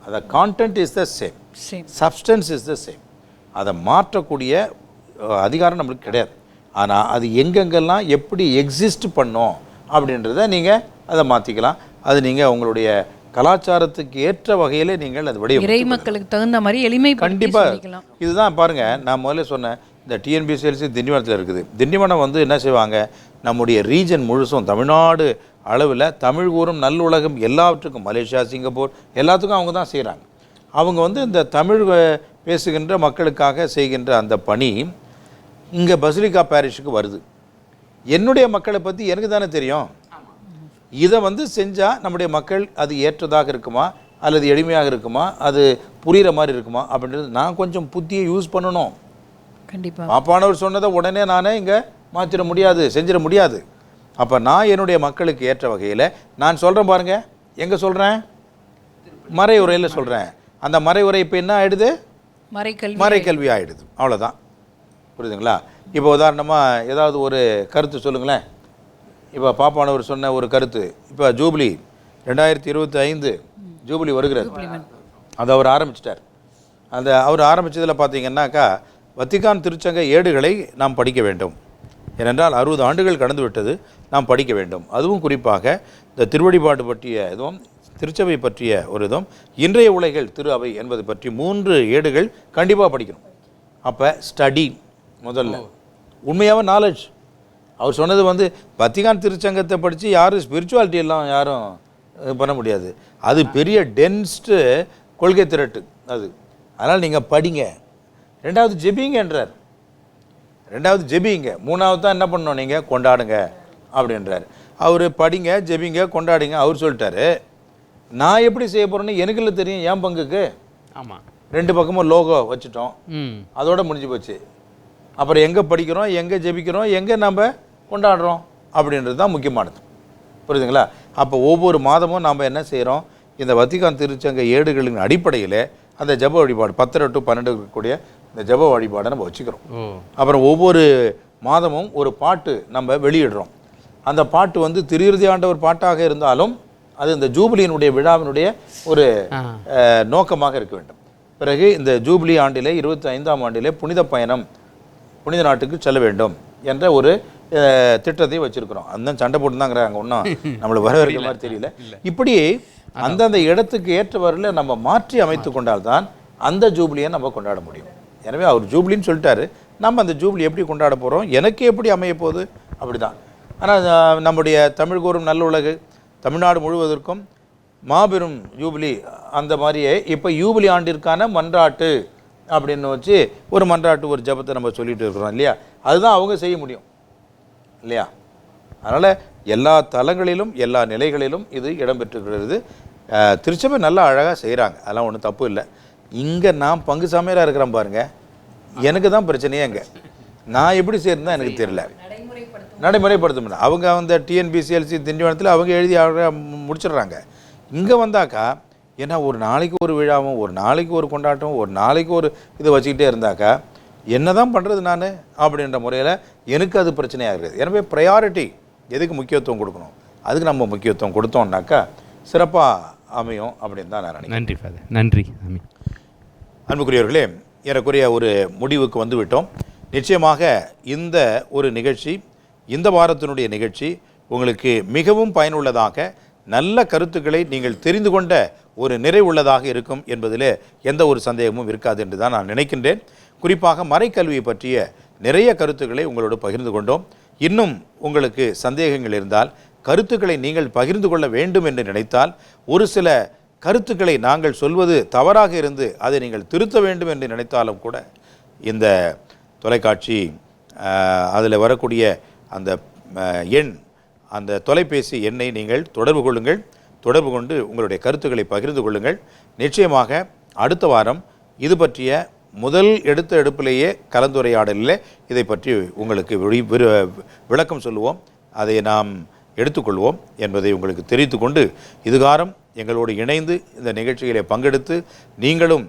Speaker 1: அதை content is the same, substance is the same. அதை மாற்றக்கூடிய அதிகாரம் நம்மளுக்கு கிடையாது. ஆனால் அது எங்கெங்கெல்லாம் எப்படி எக்ஸிஸ்ட் பண்ணோம் அப்படின்றத நீங்கள் அதை மாற்றிக்கலாம். அது நீங்கள் உங்களுடைய கலாச்சாரத்துக்கு ஏற்ற வகையில் நீங்கள் அது வடிவமைப்பு
Speaker 3: மக்களுக்கு தகுந்த மாதிரி எளிமை
Speaker 1: கண்டிப்பாக. இதுதான் பாருங்கள், நான் முதல்ல சொன்னேன், இந்த டிஎன்பிசிஎல்சி திண்டிவனத்தில் இருக்குது. திண்டிவனம் வந்து என்ன செய்வாங்க, நம்முடைய ரீஜன் முழுசும் தமிழ்நாடு அளவில் தமிழ் கூறும் நல்லுலகம் எல்லாவற்றுக்கும், மலேசியா, சிங்கப்பூர் எல்லாத்துக்கும் அவங்க தான் செய்கிறாங்க. அவங்க வந்து இந்த தமிழ் பேசுகின்ற மக்களுக்காக செய்கின்ற அந்த பணி இங்கே பசிலிக்கா பாரிஷுக்கு வருது. என்னுடைய மக்களை பற்றி எனக்கு தானே தெரியும். இதை வந்து செஞ்சால் நம்முடைய மக்கள் அது ஏற்றதாக இருக்குமா, அல்லது எளிமையாக இருக்குமா, அது புரிகிற மாதிரி இருக்குமா அப்படின்றது நான் கொஞ்சம் புத்தியை யூஸ் பண்ணணும்.
Speaker 3: கண்டிப்பாக
Speaker 1: பாப்பானவர் சொன்னதை உடனே நானே இங்கே மாற்றிட முடியாது, செஞ்சிட முடியாது. அப்போ நான் என்னுடைய மக்களுக்கு ஏற்ற வகையில் நான் சொல்கிறேன். பாருங்கள், எங்கே சொல்கிறேன்? மறை உரையில் சொல்கிறேன். அந்த மறை உரை இப்போ என்ன ஆகிடுது? மறைக்கல்வி ஆகிடுது. அவ்வளோதான். புரியுதுங்களா? இப்போ உதாரணமாக ஏதாவது ஒரு கருத்து சொல்லுங்களேன். இப்போ பாப்பானவர் சொன்ன ஒரு கருத்து, இப்போ ஜூப்ளி 2025 ஜூப்ளி வருகிறது, அதை அவர் ஆரம்பிச்சிட்டார். அந்த அவர் ஆரம்பித்ததில் பார்த்தீங்கன்னாக்கா வத்திக்கான் திருச்சங்க ஏடுகளை நாம் படிக்க வேண்டும். ஏனென்றால் 60 ஆண்டுகள் கடந்து விட்டது, நாம் படிக்க வேண்டும். அதுவும் குறிப்பாக இந்த திருவடிபாடு பற்றிய இதுவும் திருச்சபை பற்றிய ஒரு இதுவும் இன்றைய உலகில் திரு அவை என்பது பற்றி 3 ஏடுகள் கண்டிப்பாக படிக்கணும். அப்போ ஸ்டடி முதல்ல, உண்மையாக நாலேஜ். அவர் சொன்னது வத்திக்கான் திருச்சங்கத்தை படித்து யாரும் ஸ்பிரிச்சுவாலிட்டி எல்லாம் யாரும் பண்ண முடியாது. அது பெரிய டென்ஸ்டு கொள்கை திரட்டு அது. அதனால் நீங்கள் படிங்க. 2வது ஜெபிங்கன்றார். 2வது ஜெபிங்க. 3வது தான் என்ன பண்ணணும், நீங்கள் கொண்டாடுங்க அப்படின்றார். அவர் படிங்க, ஜெபிங்க, கொண்டாடுங்க அவர் சொல்லிட்டாரு. நான் எப்படி செய்ய போகிறேன்னு எனக்கு இல்லை தெரியும். என் பங்குக்கு
Speaker 4: ஆமாம்
Speaker 1: 2 பக்கமும் லோகோ வச்சுட்டோம், அதோட முடிஞ்சு போச்சு. அப்புறம் எங்கே படிக்கிறோம், எங்கே ஜெபிக்கிறோம், எங்கே நம்ம கொண்டாடுறோம் அப்படின்றது தான் முக்கியமானது. புரியுதுங்களா? அப்போ ஒவ்வொரு மாதமும் நாம் என்ன செய்கிறோம், இந்த வத்திக்கான் திருச்சங்க ஏடுகளின் அடிப்படையில் அந்த ஜப வழிபாடு 10 to 12 இருக்கக்கூடிய இந்த ஜப வழிபாடை நம்ம வச்சுக்கிறோம். அப்புறம் ஒவ்வொரு மாதமும் ஒரு பாட்டு நம்ம வெளியிடுறோம். அந்த பாட்டு திருஇறுதி ஆண்டவர் பாட்டாக இருந்தாலும் அது இந்த ஜூபிலியினுடைய விழாவினுடைய ஒரு நோக்கமாக இருக்க வேண்டும். பிறகு இந்த ஜூபிலி ஆண்டிலே 25ஆம் ஆண்டிலே புனித பயணம், புனித நாட்டுக்கு செல்ல வேண்டும் என்ற ஒரு திட்டத்தை வச்சிருக்கிறோம். அந்த சண்டை போட்டுதாங்கிறாங்க, ஒன்றும் நம்மளை வரவேற்கிற மாதிரி தெரியல. இப்படி அந்தந்த இடத்துக்கு ஏற்றவரில் நம்ம மாற்றி அமைத்து கொண்டால்தான் அந்த ஜூபிலியை நம்ம கொண்டாட முடியும். எனவே அவர் ஜூபிலின்னு சொல்லிட்டாரு, நம்ம அந்த ஜூபிலி எப்படி கொண்டாட போகிறோம், எனக்கு எப்படி அமைய போகுது அப்படி தான். ஆனால் நம்முடைய தமிழ் கூறும் நல்லுலகு தமிழ்நாடு முழுவதற்கும் மாபெரும் ஜூபிலி அந்த மாதிரியே இப்போ யூபிலி ஆண்டிற்கான மன்றாட்டு அப்படின்னு வச்சு ஒரு மன்றாட்டு ஒரு ஜபத்தை நம்ம சொல்லிட்டு இருக்கிறோம் இல்லையா? அதுதான் அவங்க செய்ய முடியும் இல்லையா? அதனால் எல்லா தலங்களிலும் எல்லா நிலைகளிலும் இது இடம்பெற்றுக்கிறது. திருச்சபை நல்லா அழகாக செய்கிறாங்க, அதெல்லாம் ஒன்றும் தப்பு இல்லை. இங்கே நான் பங்கு சாமியாராக இருக்கிறேன் பாருங்கள், எனக்கு தான் பிரச்சனையே. இங்கே நான் எப்படி செய்யறதுதான் எனக்கு தெரியல. நடைமுறைப்படுத்த முடியல. அவங்க டிஎன்பிசிஎல்சி திண்டிவனத்தில் அவங்க எழுதி முடிச்சிடுறாங்க. இங்கே வந்தாக்கா ஏன்னா ஒரு நாளைக்கு ஒரு விழாவும், ஒரு நாளைக்கு ஒரு கொண்டாட்டம், ஒரு நாளைக்கு ஒரு இதை வச்சுக்கிட்டே இருந்தாக்கா என்ன தான் பண்ணுறது நான் அப்படின்ற முறையில் எனக்கு அது பிரச்சனையாக இருக்குது. எனவே ப்ரையாரிட்டி எதுக்கு முக்கியத்துவம் கொடுக்கணும், அதுக்கு நம்ம முக்கியத்துவம் கொடுத்தோம்னாக்கா சிறப்பாக அமையும் அப்படின்னு தான் நான் நினைக்கிறேன்.
Speaker 4: நன்றி ஃபாதர். நன்றி.
Speaker 1: அன்புக்குரியவர்களே, ஏறக்குறைய ஒரு முடிவுக்கு வந்துவிட்டோம். நிச்சயமாக இந்த ஒரு நிகழ்ச்சி, இந்த வாரத்தினுடைய நிகழ்ச்சி உங்களுக்கு மிகவும் பயனுள்ளதாக, நல்ல கருத்துக்களை நீங்கள் தெரிந்து கொண்ட ஒரு நிறைவுள்ளதாக இருக்கும் என்பதில் எந்த ஒரு சந்தேகமும் இருக்காது என்று தான் நான் நினைக்கின்றேன். குறிப்பாக மறைக்கல்வியை பற்றிய நிறைய கருத்துக்களை உங்களோடு பகிர்ந்து கொண்டோம். இன்னும் உங்களுக்கு சந்தேகங்கள் இருந்தால், கருத்துக்களை நீங்கள் பகிர்ந்து கொள்ள வேண்டும் என்று நினைத்தால், ஒரு சில கருத்துக்களை நாங்கள் சொல்வது தவறாக இருந்து அதை நீங்கள் திருத்த வேண்டும் என்று நினைத்தாலும் கூட இந்த தொலைக்காட்சி அதில் வரக்கூடிய அந்த எண், அந்த தொலைபேசி எண்ணை நீங்கள் தொடர்பு கொள்ளுங்கள். தொடர்பு கொண்டு உங்களுடைய கருத்துக்களை பகிர்ந்து கொள்ளுங்கள். நிச்சயமாக அடுத்த வாரம் இது பற்றிய முதல் எடுப்பிலேயே கலந்துரையாடலில் இதை பற்றி உங்களுக்கு விளக்கம் சொல்லுவோம். அதை நாம் எடுத்துக்கொள்வோம் என்பதை உங்களுக்கு தெரிவித்து கொண்டு, இதுகாரம் எங்களோடு இணைந்து இந்த நிகழ்ச்சியிலே பங்கெடுத்து நீங்களும்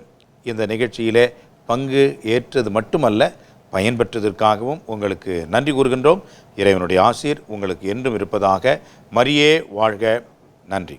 Speaker 1: இந்த நிகழ்ச்சியிலே பங்கு ஏற்றது மட்டுமல்ல, பயன்பெற்றதற்காகவும் உங்களுக்கு நன்றி கூறுகின்றோம். இறைவனுடைய ஆசீர் உங்களுக்கு என்றும் இருப்பதாக. மரியே வாழ்க. நன்றி.